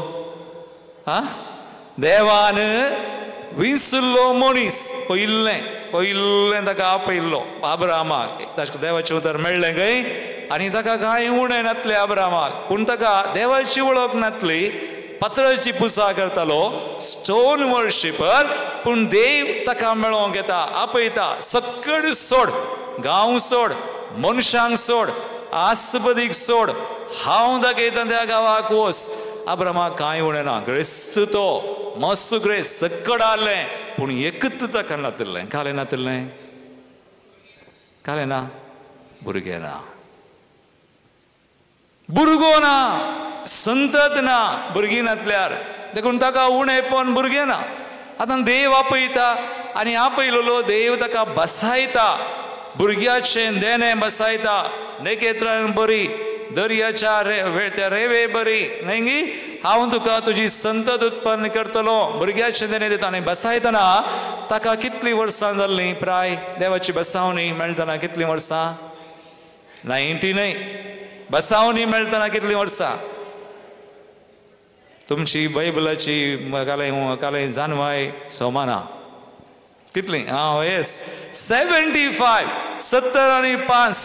देवान विसरलो मनीस पयलें ताका आपयल्लो अब्राहमाक ताका देवाचें उतर मेळ्ळें खंय आनी ताका कांय उणें नासलें अब्राहमाक पूण ताका देवाची वळख नासली पत्राची पुजा करतालो स्टोन वर्शिपर पूण देव ताका मेळोंक येता आपयता सकड सोड गांव सोड मनशांक सोड आस्पदीक सोड हांव दाखयता त्या गांवाक वच अब्राहमाक कांय उणें ना ग्रेस्त तो मस्त ग्रेस्त सकड आसलें पूण एकच ताका नातिल्लें कालें नातिल्लें कालें ना भुरगें ना भुरगो ना संतत ना भुरगीं नातल्यार देखून ताका उणेपण भुरगें ना. आतां देव आपयता आनी आपयलोलो देव ताका बसायता, भुरग्याचें देणें बसायता, नेकेत्रां बरी, दर्याच्या त्या रेवे बरी न्ही, हांव तुका तुजी संतत उत्पन्न करतलो, भुरग्याचें देणें दिता. आनी बसायतना ताका कितलीं वर्सां जाल्लीं? प्राय देवाची बसावणी मेळटना कितलीं वर्सां? 90 न्हय, बसावणी मेळटना कितलीं वर्सां? तुमची बायबलाची काले जानवाय सोमाना कितलीं? येस 75, 70 आनी 5.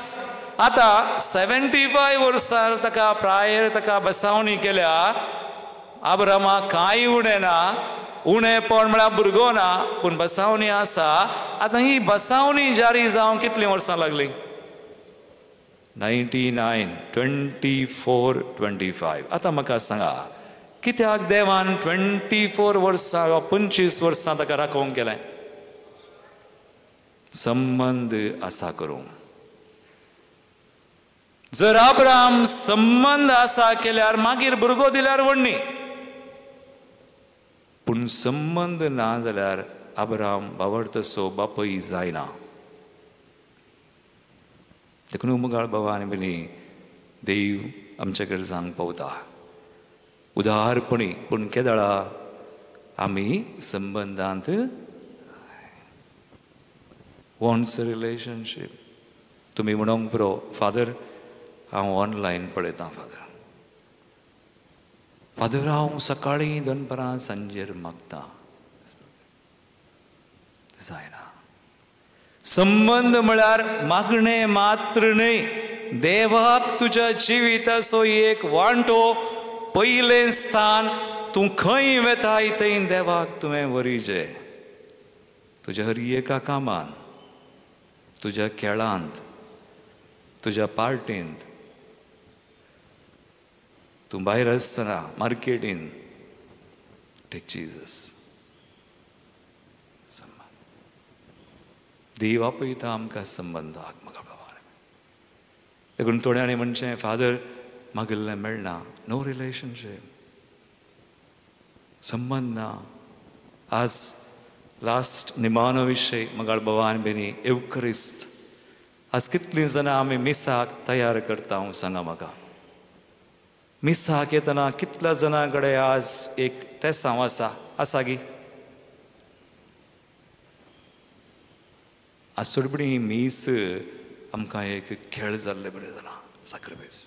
आतां 75 वर्सां ताका प्रायर ताका बसावणी केल्या. अब्रामाक कांय उणें ना, उणेंपण म्हळ्यार भुरगो ना, पूण बसावणी आसा. आतां ही बसावणी जारी जावंक कितलीं वर्सां लागलीं? 99, 24, 25. आतां म्हाका सांगा, कित्याक देवान 24 वर्सां वा 25 वर्सां ताका राखोवंक केलें? संबंध आसा करूंक. जर अब्राम संबंध आसा केल्यार मागीर भुरगो दिल्यार व्हडणी, पूण संबंध ना जाल्यार अब्राम बावडतसो बापय जायना. देखून मुगाळ बाबा आनी भयणी, देव आमच्या कडेन सांग पावता उदारपणी, पूण केदाळा आमी संबंधांत वॉन्ट्स रिलेशनशीप. तुमी म्हणूंक पुरो, फादर हांव ऑनलायन पळयतां, फादर हांव सकाळीं दनपरां सांजेर मागतां. जायना. संबंध म्हळ्यार मागणें मात्र न्हय, देवाक तुज्या जिविताचो एक वांटो, पयलें स्थान. तूं खंय वेताय थंय देवाक तुवें वरिचें. तुज्या हर एका कामांत, तुज्या खेळांत, तुज्या पार्टींत, तूं भायर आसतना मार्केटींत, टेक जीजस. देव आपयता आमकां संबंधाक. म्हाका बाबा देखून थोड्यांनी म्हणचें, फादर मागिल्लें मेळना, नो रिलेशनशीप, संबंध ना. आज लास्ट निमानो विशय मगाळ बाबा आनी बेनी, एवकरिस्त. आज कितलीं जाणां आमी मिसाक तयार करता? हांव सांगा म्हाका, मिसाक येतना कितल्या जाणां कडेन आज एक तेसांव आसा गी? आज सोडबडी मीस आमकां एक खेळ जाल्ले बरें जालां, सॅक्रिफायस.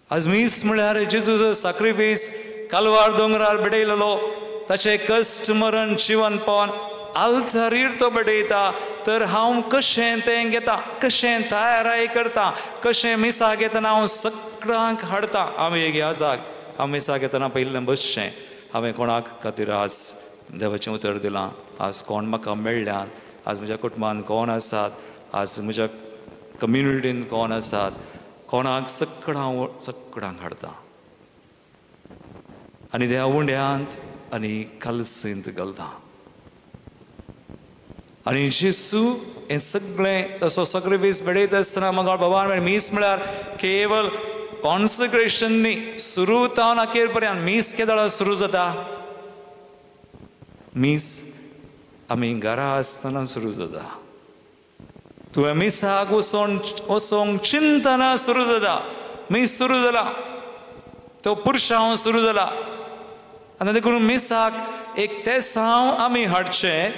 आज मीस म्हळ्यार जेजूचो सॅक्रिफायस कालवार दोंगरार बेडयलेलो, ताचे कश्ट मरण जिवन पावन आल्तारीर तो बेडयता. तर हांव कशें तें घेता, कशें तयाराय करता, कशें मिसाक येतना हांव सगळ्यांक हाडटा. हांवें एक ह्या जाग, हांव मिसाक येतना पयलें बसचें, हांवें कोणाक खातीर आज देवाचें उतर दिलां. आज कोण म्हाका मेळ्ळ्यात, आज म्हज्या कुटुंबान कोण आसात, आज म्हज्या कम्युनिटीन कोण आसात, कोणाक सगळ्यांक हाडटा. आनी त्या उंड्यांत आनी कलसींत घालता. आनी जेसू हें सगळें तसो सॅक्रिफायस बेडयता आसतना म्हाका बाबा मीस म्हळ्यार केवल कॉन्सक्रेशन न्ही, सुरू जावन अखेर पर्यंत. मीस केदाळ सुरू जाता? मीस आमी घरा आसतना सुरू जाता. तुवें मिसाक वचोंक चिंतना सुरू जाता. मीस सुरू जाला, तो पुरुशांव सुरू जाला. आनी देखून मिसाक एक तेसांव आमी हाडचें,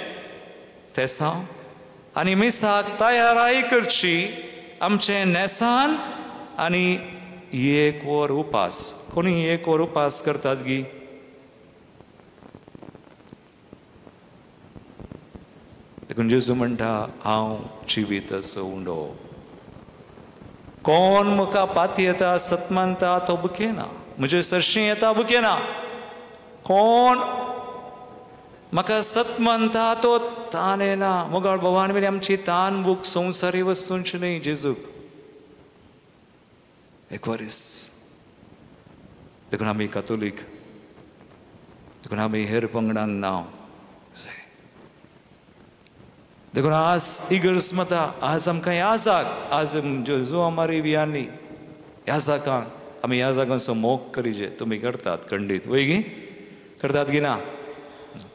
तेसांव, आनी मिसाक तयाराय करची आमचें नेसान. आनी एक वर उपास. कोणी एक वर उपास करतात गी? देखून जेजू म्हणटा, हांव जिविताचो उंडो. कोण म्हाका पाती येता सतमानता तो बुकेना, म्हजे सरशी येता बुकेना. कोण म्हाका सतमानता तो तान येना. मोगाळ भवान मेरी आमची तान बूक संवसारी वस्तूंची न्ही, जेजूक एक वरीस. देखून आमी कातोलीक, देखून आमी हेर पंगडान नांव. देखून आज इगर्स मता, आज आमकां ह्या जाग, आज जेजू आमारी वियांनी ह्या जागांक आमी ह्या जागांचो मोग करीचे तुमी करतात खंडीत वय गी करतात की ना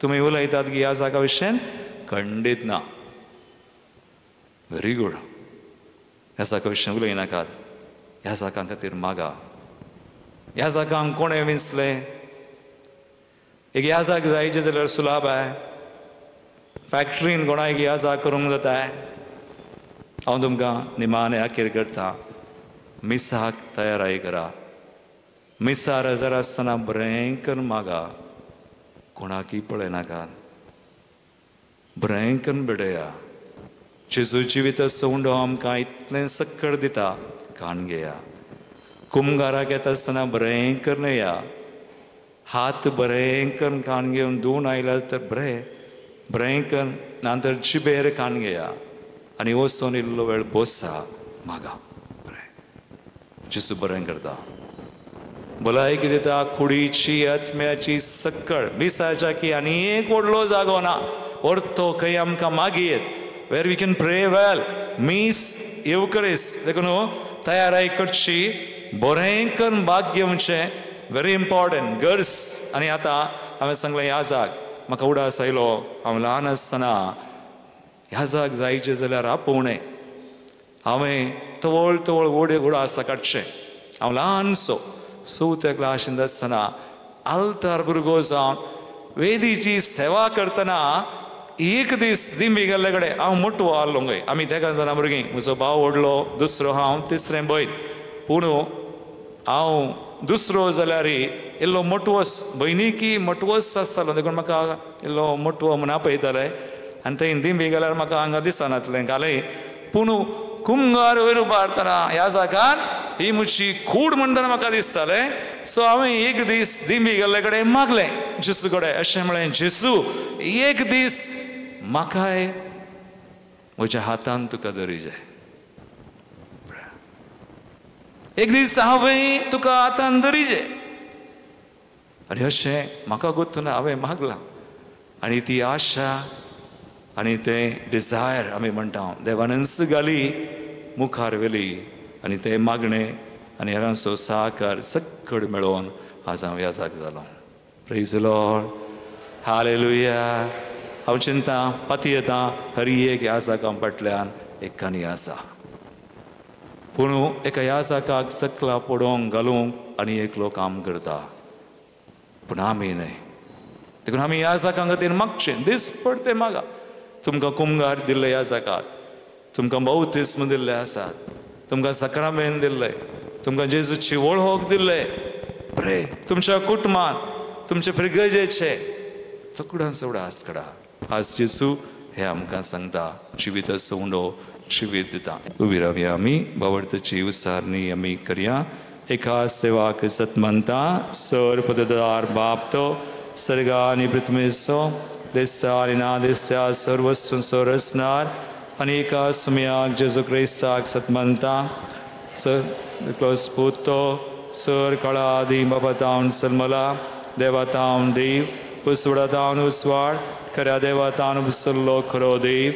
तुमी उलयतात की ह्या जागा विशयन खंडीत ना व्हेरी गूड ह्या जागा विशयन उलयनाकात ह्या जागां खातीर मागा ह्या जागांक कोणें विंचले एक ह्या जाग जायचे जाल्यार सुलाभ आहे फॅक्टरीन कोणाक ह्या जाग करूंक जाता हांव तुमकां निमाणें अखेर करता मिसाक तयाराई करा मिसार हजर आसतना बरें करून मागा कोणाकय पळयनाकात बरें करून बेडया जेजू जिवीत सोंडो आमकां इतलें सक्कळ दिता काण घेया कुमगाराक येता आसतना बरें करून या हात बरें करून काण घेवन धुवन आयल्यार तर बरें करून नंतर जिबेर काण घेया आनी वचून इल्लो वेळ बसा मागा बरें जेजू बरें करता भलायकी दिता कुडीची आत्म्याची सक्कळ मिसाच्या की आनी एक व्हडलो जागो ना व्हरतो खंय आमकां मागीर वेर वी कॅन प्रे वेल मीस येवकरीस देखून तयाराई करची बरें करून भाग घेवचें व्हेरी इम्पॉर्टंट गर्स आनी आतां हांवें सांगलें ह्या जाग म्हाका उडास आयलो हांव ल्हान आसतना ह्या जाग जायचे जाल्यार आपोवणें हांवें तवळ तवळ उडास काडचें हांव ल्हानसो चवथ्या क्लासींत आसतना आल्तार भुरगो जावन वेदीची सेवा करतना एक दीस दिंबी गेल्ले कडेन हांव मोठो आहलो खंय आमी 13 जाणां भुरगीं म्हजो भाव व्हडलो दुसरो हांव तिसरें भयण पूण हांव दुसरो जाल्यार इल्लो मोटवस भयणीकी मोटवस आसतालो देखून म्हाका इल्लो मोटवो म्हूण आपयताले आनी थंय दिंबी गेल्यार म्हाका हांगा दिसनातलें घालय पूण कुमगार वयर उबारतना ह्या जागार ही म्हजी कूड म्हणटना म्हाका दिसतालें सो हांवें एक दीस दिंबी गेल्ले कडेन मागलें जेजू कडेन अशें म्हळें जेजू एक दीस म्हाकाय म्हज्या हातान तुका धरिचें एक दीस हांवें तुका हातान धरिचें आनी अशें म्हाका गोतून हांवें मागलां आनी ती आशा आनी तें डिझायर आमी म्हणटा देवानंस घाली मुखार व्हेली आनी तें मागणें आनी हांगाचो साकार सक्कड मेळोवन आज हांव ह्या जाग जालो प्रेज द लॉर्ड हालेलुया हांव चिंता पाती येता हरी एक ह्या जागां फाटल्यान एक काणी आसा पूण एका ह्या जागाक सकला पडोवंक घालूंक आनी एकलो काम करता पूण आमी न्हय देखून आमी ह्या जागां खातीर मागचें दीस पडते मागा तुमकां कुमगार दिल्ले ह्या जागाक तुमकां बौतिस्म दिल्ले आसात तुमकां सक्रामेंत दिल्ले तुमकां जेजूची वळख दिल्ले प्रे तुमच्या कुटुंबान तुमचे प्रिगजेचे चकडान चवडा आसकडा आज जेजू हे आमकां सांगता जिवीत सोंडो जिवीत दिता उबी रावया आमी बावडतेची उसारणी आमी करया एका सेवाक सत म्हणटा सर पददार बाप तो सर्गा आनी पृथ्वीचो दिसता आनी ना दिसता सर्वस्व सोरसनार आनी एका सुमयाक जेजू क्रिस्ताक सत म्हणटा सर क्लोज पुतो सर कळा आदी बाबा तावन सलमला देवा तावन देव उसवडा तावन उसवाड खऱ्या देवा तावन उसल्लो खरो देव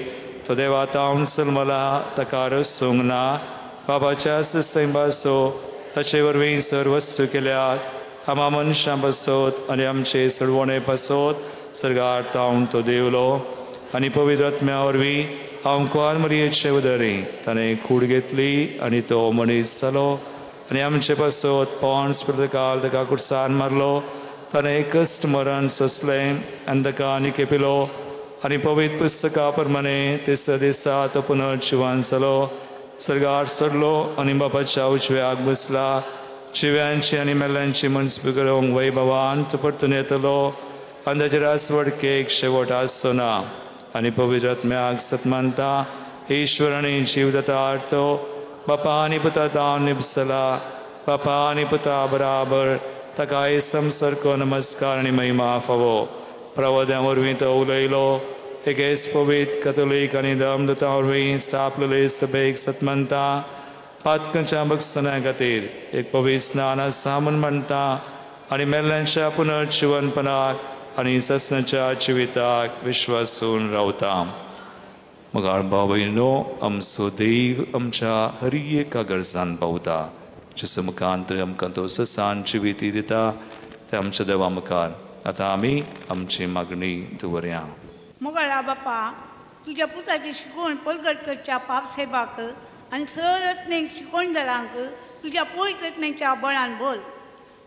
तो देवा तावन सलमला तकार सोंगना बाबाच्या सैंबासो ताचे वरवीं सर्वस्व केल्यात आमा मनशां बसोत आनी आमचे सडवणे बसोत सर्गार तावन तो देवलो आनी पवित्र आत्म्या वरवीं हांव कुंवार मरियेचे उदरी ताणें कूड घेतली आनी तो मनीस जालो आनी आमचे बसोत पोंस प्रतकाल ताका कुडसान मारलो ताणें कश्ट मरण सोंसलें आनी ताका आनी केपिलो आनी पवित्र पुस्तका प्रमाणे तिसऱ्या दिसा तो पुनर्जिवान जालो सर्गार सडलो आनी बापाच्या उजव्याक बसला जिव्यांची आनी मेल्यांची मनसबी करूंक वैभवान तो परतून येतलो आनी ताचेर आसवडकेक शेवट आसचो ना आनी पवित्र आत्म्याक सत मानता ईश्वर आनी जीव दाता तो बापा आनी पुता तावन निपसला बापा आनी पुता बराबर ताकाय समसारको नमस्कार आनी महिमा फावो प्रवद्यां वरवीं तो उलयलो एकेच पवित्र कॅथोलीक आनी धर्मदूतां वरवीं स्थापलेले सभेक सत मानता पातकांच्या भक्षणा खातीर एक पवित्र स्नान आसा म्हूण म्हणटा आनी मेल्ल्यांच्या पुनर्जिवनपणाक आनी ससनाच्या जिविताक विश्वासून रावता मोगाळ भाव भयणो आमचो देव आमच्या हर एका गरजान पावता जेसू मुखांतर आमकां तो ससांची विधी दिता ते आमच्या देवा मुखार आतां आमी आमची मागणी दवरया. मोगळा बापा, तुज्या पुताची शिकवण पलगड करच्या पाप सेवाक आनी सरत्नेक शिकवणदारांक तुज्या पवित्रत्नेच्या बळान बोल.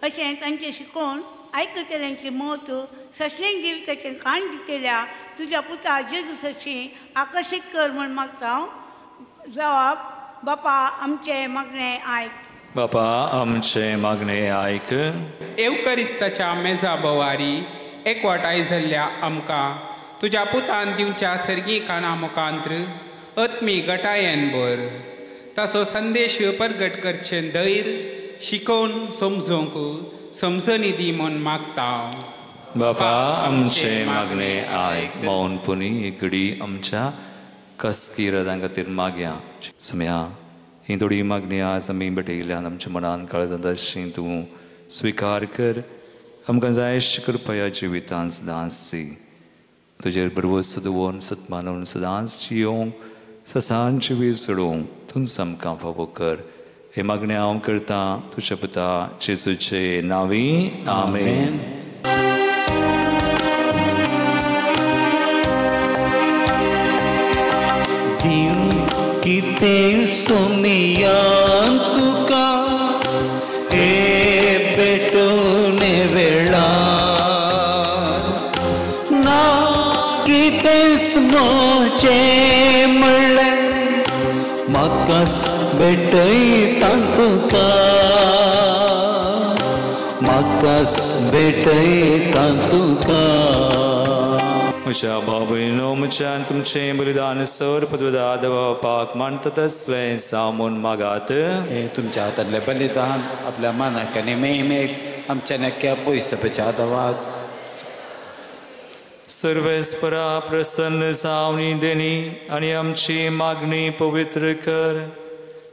अशें तांचे शिकवण आयकतल्यांची मत सशें जिविताचें काण दितेल्या तुज्या पुता जेजू सशी आकर्शीत कर म्हूण मागता. जवाब, बापा आमचे मागणें आयक. बापा आमचे मागणें आयक. एवकरिस्ताच्या मेजा बोवारी एकवटाय जाल्ल्या आमकां तुज्या पुतान दिवच्या सर्गी काना मुखांत्र आत्मी गटायेन भर. ताचो संदेश परगट करचें धैर्य शिकोवन समजूंक समजणी दी म्हूण मागता. बापा आमचे मागणें आयक. मौनपणी एक घडी आमच्या कसकी रदां खातीर मागया. सम्या ही थोडी मागणी आज आमी भेटयल्यान आमच्या मनान कळटा तशी तूं स्विकार कर. आमकां जाय अशी कृपया जिवितांत सदांच दी. तुजेर बरवस्त दवरून सत्मानून सदांच जियोंक ससांची वीर सोडूंक थंच आमकां फावो कर. हे मागणें हांव करतां तुज्या पुता जेजूचे नांवी. आमेन. कितें सोमियान तुका हे भेटून वेळा ना कितेंच मोचे म्हणलें म्हाकाच भेटयता तुका म्हाकाच भेटयता तुका. म्हज्या भाव भयणो म्हज्यान तुमचें बलिदान सर पदवदा देवापाक मानता तसलें सामून मागात. हे तुमच्या हातांतलें बलिदान आपल्या मानाक आनी मेहमेक आमच्या नक्क्या पयसपेच्या देवाक. सर्वेस्परा प्रसन्न जावनी देनी आनी आमची मागणी पवित्र कर.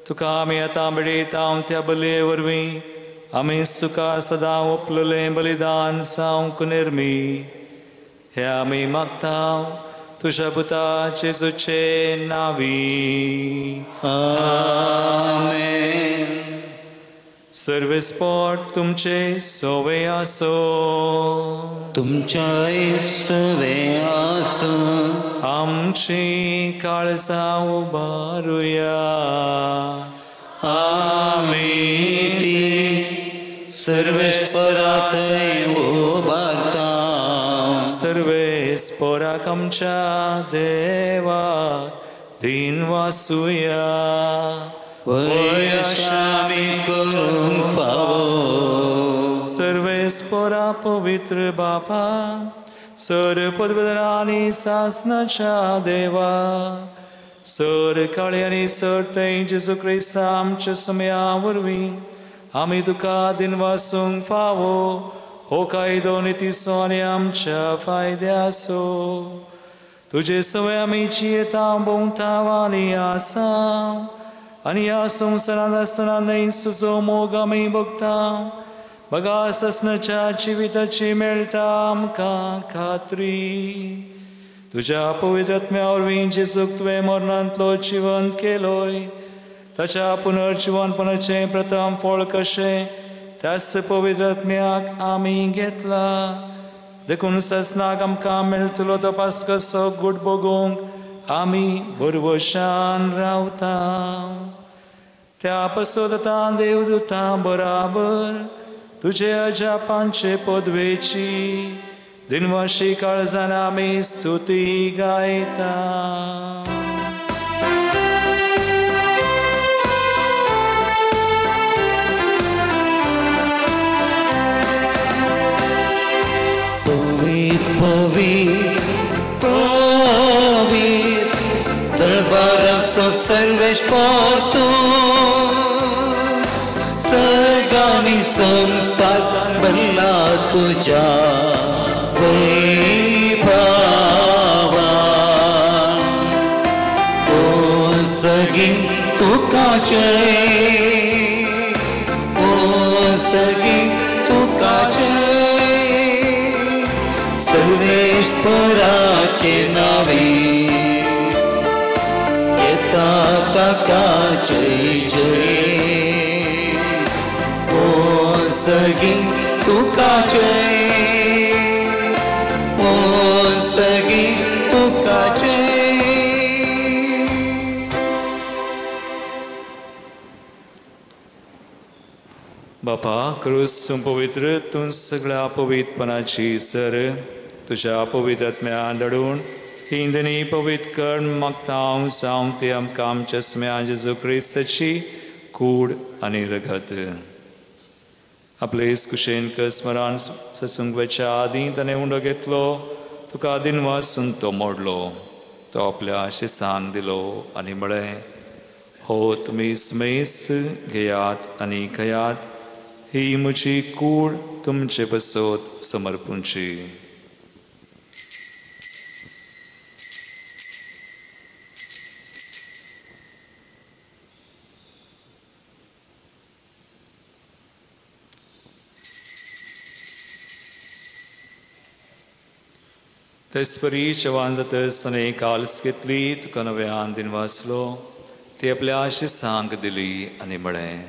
तुका आमी आतां बेडयता त्या बलये वरवीं आमी तुका सदां ओपलेलें बलिदान जावंक निर्मी. हे आमी मागता तुज्या पुता जेजूचे नांवी. आमेन. सर्वेस्पर तुमचे सोवे आसो. तुमच्याय सवे आसो. आमची काळजां उबारुया. आमी सर्वेस्पराकय उबारता. सर्वेस्पराक आमच्या देवाक दिन वासुया. वयशामी करूंक फावो. सर्वेस्परा पवित्र बापा सर पदवेदारांनी सासनाच्या देवा सर काळे आनी सर थंय जेजू क्रिस्त आमच्या समया वरवीं आमी तुका दिन वासूंक फावो. हो कायदो नितीसो आनी आमच्या फायद्याचो. तुजे सवय आमी जियेता भोंवता वाली आसा आनी ह्या संवसारांत आसतना न्हय सुजो मोग आमी भोगता. बगा ससनाच्या जिविताची मेळटा आमकां खात्री. तुज्या पवित्र आत्म्या वरवीं जेजूक तुवें मरणांतलो जिवंत केलोय. ताच्या पुनर्जिवनपणाचें प्रथम फळ कशें त्याच पवित्र आत्म्याक आमी घेतला. देखून ससनाक आमकां मेळटलो तो पास्कसो गूड भोगूंक आमी बरवशान रावता. त्या पसोदतां देवदूतां बराबर तुजे अजापांचे पदवेची दिनवाशी काळजान आमी स्तुती गायता. दरबाराचो सर्वेस्पर तूं सगळ्यांनी संसार भरला तुज्या वैभवान. ओ सगळीं तुका जय. ओ सगळीं तुका जय. सर्वेस्पराचे नावे येता ताका जय जय. सगी तुकाचे ओ सगी तुकाचे बापा क्रूस पवित्र तूं सगळ्या पवित्रपणाची सर तुझ्या पवित्र आत्म्यान दडून हिंदनी पवित्र कर मागता हांव जावं ते आमकां आमच्या स्म्या जेजू क्रिस्ताची कूड आनी रगत आपले कुशेन स्मरण सत्संगाच्या आदीं ताणें उंडो घेतलो तुका आदीन वाचून तो मोडलो तो आपल्या शिसांक दिलो आनी म्हळें हो तुमी स्मेस घेयात आनी खयात ही म्हजी कूड तुमचे बसत समर्पूंची तेसपरी चवान जातस ताणें काल्स घेतली तुका नव्यान दिन वाचलो ती आपल्या शिसांक दिली आनी म्हळें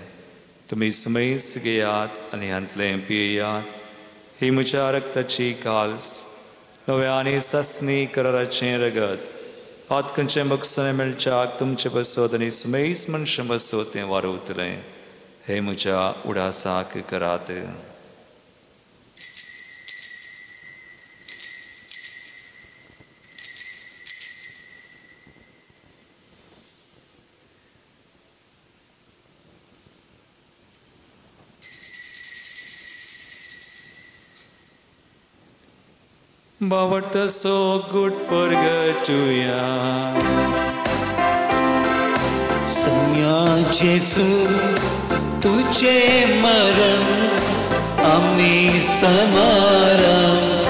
तुमी सुमैस घेयात आनी हांतलें पियेयात ही म्हज्या रक्ताची काल्स नव्यानी सासणी कराराचें रगत पात खंयचें बक्षणें मेळच्याक तुमचे बसत आनी सुमैस मनशां बसत तें वारवतलें हे म्हज्या उडासाक करात बावडता सो गुड परगटुया सम्या जेसू तुझे मरण आम्ही समारंभ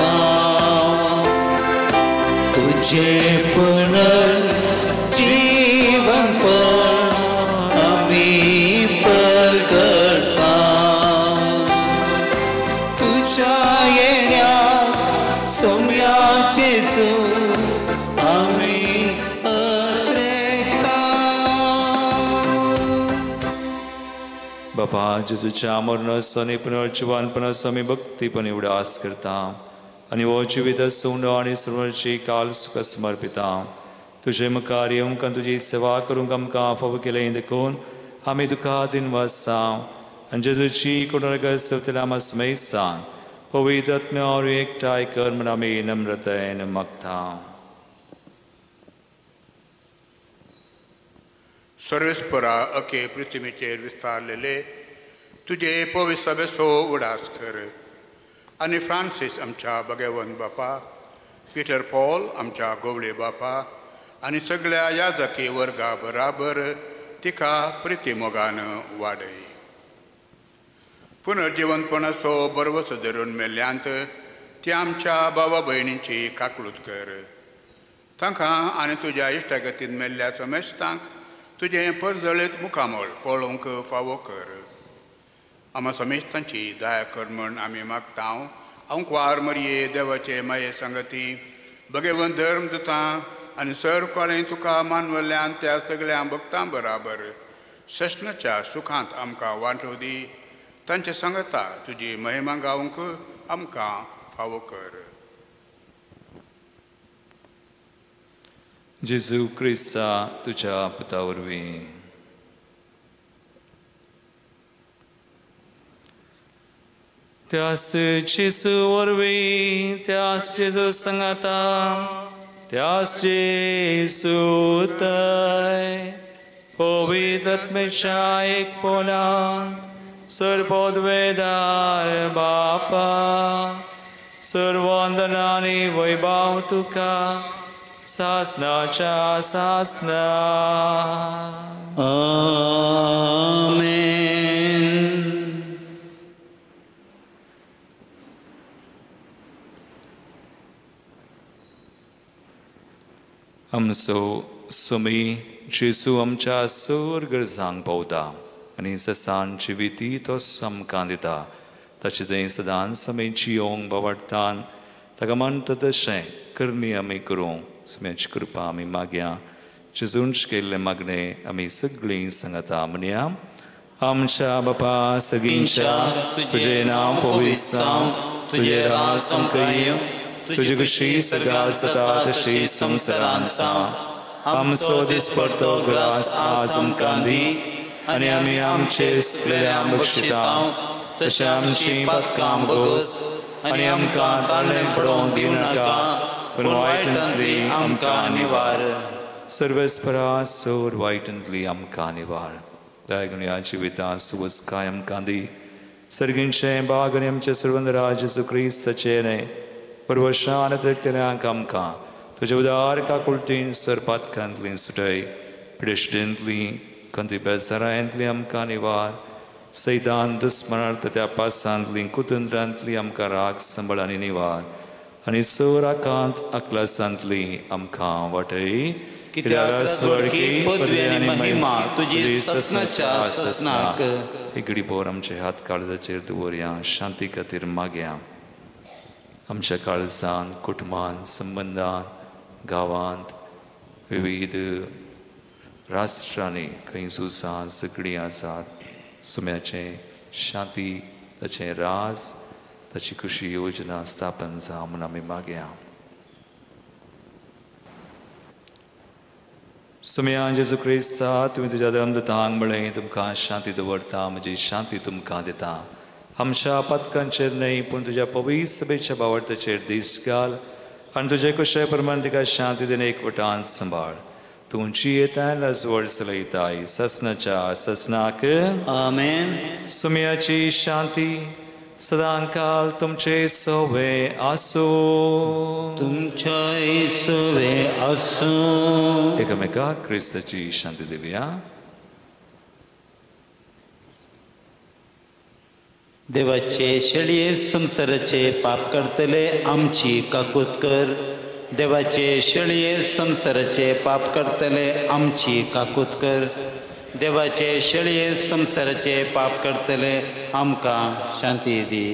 तुझे पुनर्जीवन पण आम्ही प्रगट तुझ्या येण्यात सम्या जेसू आम्ही बापा जेजूच्या मरणाचो आनी पुनर्जीवनपणाचो आमी भक्तीपणी उडास करता आनी हो जिवीत सोंड आनी सर्वांची काल सुख समर्पिता तुजे मुखार येवंक तुजी सेवा करूंक आमकां फावो केलें देखून आमी तुका दिनवासा आनी जेजूची कुडरगत सवतल्या आम स्मयसान पवित्र आत्म्यावर एकठांय कर म्हण आमी नम्रतायेन मागता सर्वेस्परा अखे पृथ्वीचेर विस्तारलेले तुझे पवित्र सभेचो उडास कर आनी फ्रांसीस आमच्या भगवंत बापा पिटर पॉल आमच्या गोवळे बापा आनी सगळ्या याजकी वर्गा बराबर तिका प्रितीमोगान वाडय पुनर्जीवनपणाचो बरवस धरून मेल्ल्यांत ती आमच्या भावा भयणींची काकलूत कर तांकां आनी तुज्या इश्टागतीन मेल्ल्या मेस्तांक तुजें परजळीत मुखामळ पळोवंक फावो कर आमा समेस्तांची दया कर म्हण आमी मागता अंकवार मरये देवाचे माये संगती भगवंत धर्मदुतां आनी सर कोळें तुका मानवल्ल्यान त्या सगळ्या भक्तां बराबर सष्णाच्या सुखांत आमकां वांटो दी तांचे सांगता तुजी महिमा गावंक आमकां फावो कर जेजू क्रिस्ता तुझ्या पुता वरवीं त्यास जेजू वरवीं त्यास जेजू सांगाता त्यास जेजू तय पवित्र आत्म्याच्या एक पोलांत सर्वोद्वेदार बापा सर्ववंदनानी वैभव तुका सासनाच्या सासना आमेन आमचो सुमी जेजू आमच्या सर गरजांक पावता आनी ससान जिविती तो समकां दिता ताचे थंय सदांच समे जियोंक बावडटान ताका म्हणटा तशें करणी आमी करूं सुम्याची कृपा आमी मागया जेजून केल्लें मागणें आमी सगळीं सांगता म्हणया आमच्या बापा सगळींच्या तुझे नाव पवित्र जावं, तुझे राज संकय, तुझी कशी सगळा सता तशी संसारान जावं. आमचो दिसपडतो ग्रास आज आमकां दी, आनी आमी आमचे सुकलेल्यांक बक्षिता, तशें आमची पातकां बोगोस आनी आमकां ताळ्ळें पडोवंक दिनाका, पूण वायटांतली आमकां निवार. सर्वेस्परा सोर वायटांतली आमकां निवार. दयागुण्या जिवितां सुवस काय आमकां दी. सर्गींचे बाग आनी आमचे सर्वंदरा जेजू क्रिस्ताचे न्हय परवशान तृप्तिल्यांक आमकां तुजे उदार काकुळतीन सरपातकांतली सुटय. पिडेशडेंतली खंती बेजारांतली आमकां निवार. सैतान दुस्मरणार्थ त्या पासांतली कुतंत्रांतली आमकां राग संबळ आनी निवार. आनी सोराकांत अकलासांतली आमकां वाटय. कित्याक स्वर्गी पदवी आनी महिमा तुजी ससनाच्या ससनाक. एक घडीभर आमचे हात काळजाचेर दवरया, शांती खातीर मागया. आमच्या काळजांत, कुटुंबांत, संबंदांत, गांवांत, विविध राष्ट्रांनी खंय झुजां झगडीं आसात. सुम्याचे शांती, ताचें राज, ताची खुशी योजना स्थापन जावं म्हूण आमी मागया. सुम्या जेजू क्रिस्ता तुवें तुज्या दमदतांक म्हळें तुमकां शांती दवरता, म्हजी शांती तुमकां दिता. आमच्या पातकांचेर न्हय पूण तुज्या पवित्र सभेच्या बावरताचेर दीस घाल आनी तुजे कुशे प्रमाण तिका शांती दिन एकवटान सांबाळ. तुमची येताय लाजवड चलयताय ससनाच्या ससनाक. आमेन. सुम्याची शांती सदां काल तुमचे सोवे आसो. तुमच्या सोवे आसो. एकामेकाक क्रिस्ताची शांती दिवया. देवाचे शेळये संसाराचे पाप करतले आमची काकूत कर. देवाचे शेळये संसाराचे पाप करतले आमची काकूत कर. देवाचे शेळये संसाराचे पाप करतले आमकां शांती दी.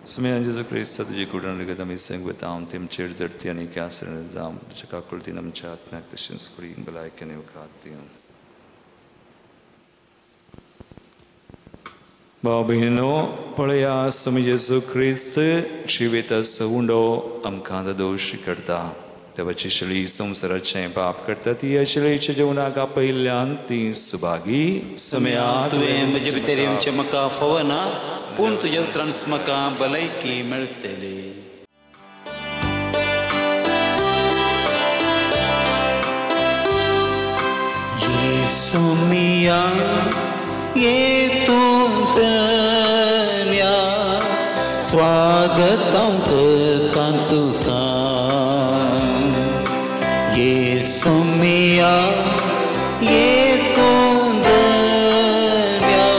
सुम्या जेजू क्रिस्ता तुजी कुडण लेगीत आमी संगवता हांव तेमचेर जडती आनी क्यासर जावं तुज्या काकुळतीन आमच्या आत्म्याक तशेंच करीन भलायकेन येवकार दिवन. भाव भयणीनो, पळया सुमी जेजू क्रिस्त जिविता सवुंडो आमकां दोशी करता. देवाची शेळी संसाराचें पाप करता ती ह्या शेळयेच्या जेवणाक आपयल्ल्यान ती सुभागी. सुम्या तुवें म्हजे भितर येवचें म्हाका फवना, पूण तुज्या उतरान म्हाका भलायकी मेळटली. सुमिया येतून तन्या स्वागतां करता तुका. येसुमिया येतून तन्या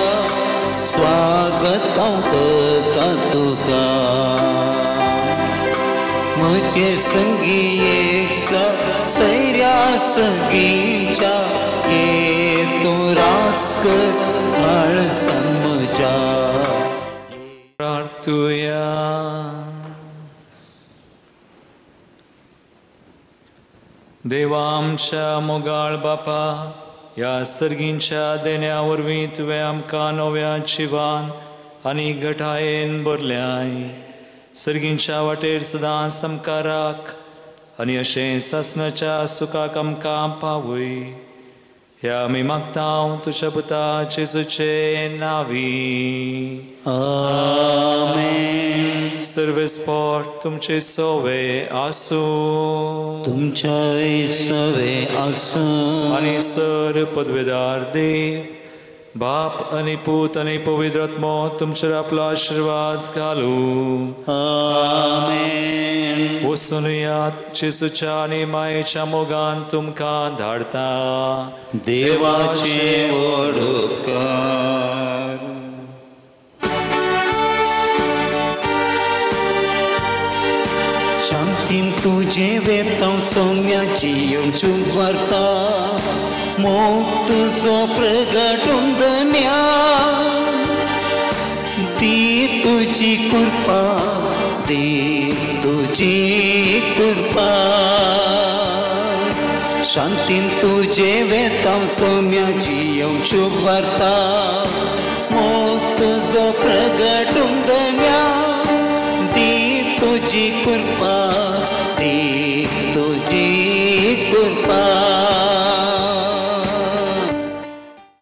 स्वागतां करता तुका. म्हजे संगी एक सैऱ्या संगीच्या येतून रास कर काळजान म्हज्या. प्रार्थुया. देवा आमच्या मोगाळ बापा, ह्या सर्गींच्या देण्या वरवीं तुवें आमकां नव्या जिवान आनी घटायेन भरल्याय. सर्गींच्या वाटेर सदां आमकां राख आनी अशें सासणाच्या सुखाक आमकां पावय. ह्या आमी मागता तुज्या पुता जेजूचे नांवी. आमेन. सर्वेस्पोर तुमचे सोवे आसूं. तुमच्या सोवे आसूं. आनी सर पदवेदार देव बाप आनी पूत आनी पवित्र आत्मो तुमचेर आपलो आशिर्वाद घालूं. आमेन. वचून यात जेजूच्या आनी मायेच्या मोगान तुमकां धाडता. देवाचे व्हड उपकार. शांतीन तुजें वेतां सौम्याची येवचून वार्ता. मोग तुजो प्रगटून धन्या. दी तुजी कृपा, दी तुजी कृपा. शांतीन तुझे वेतां सोम्याची येवच्यो वार्ता मोग तुजो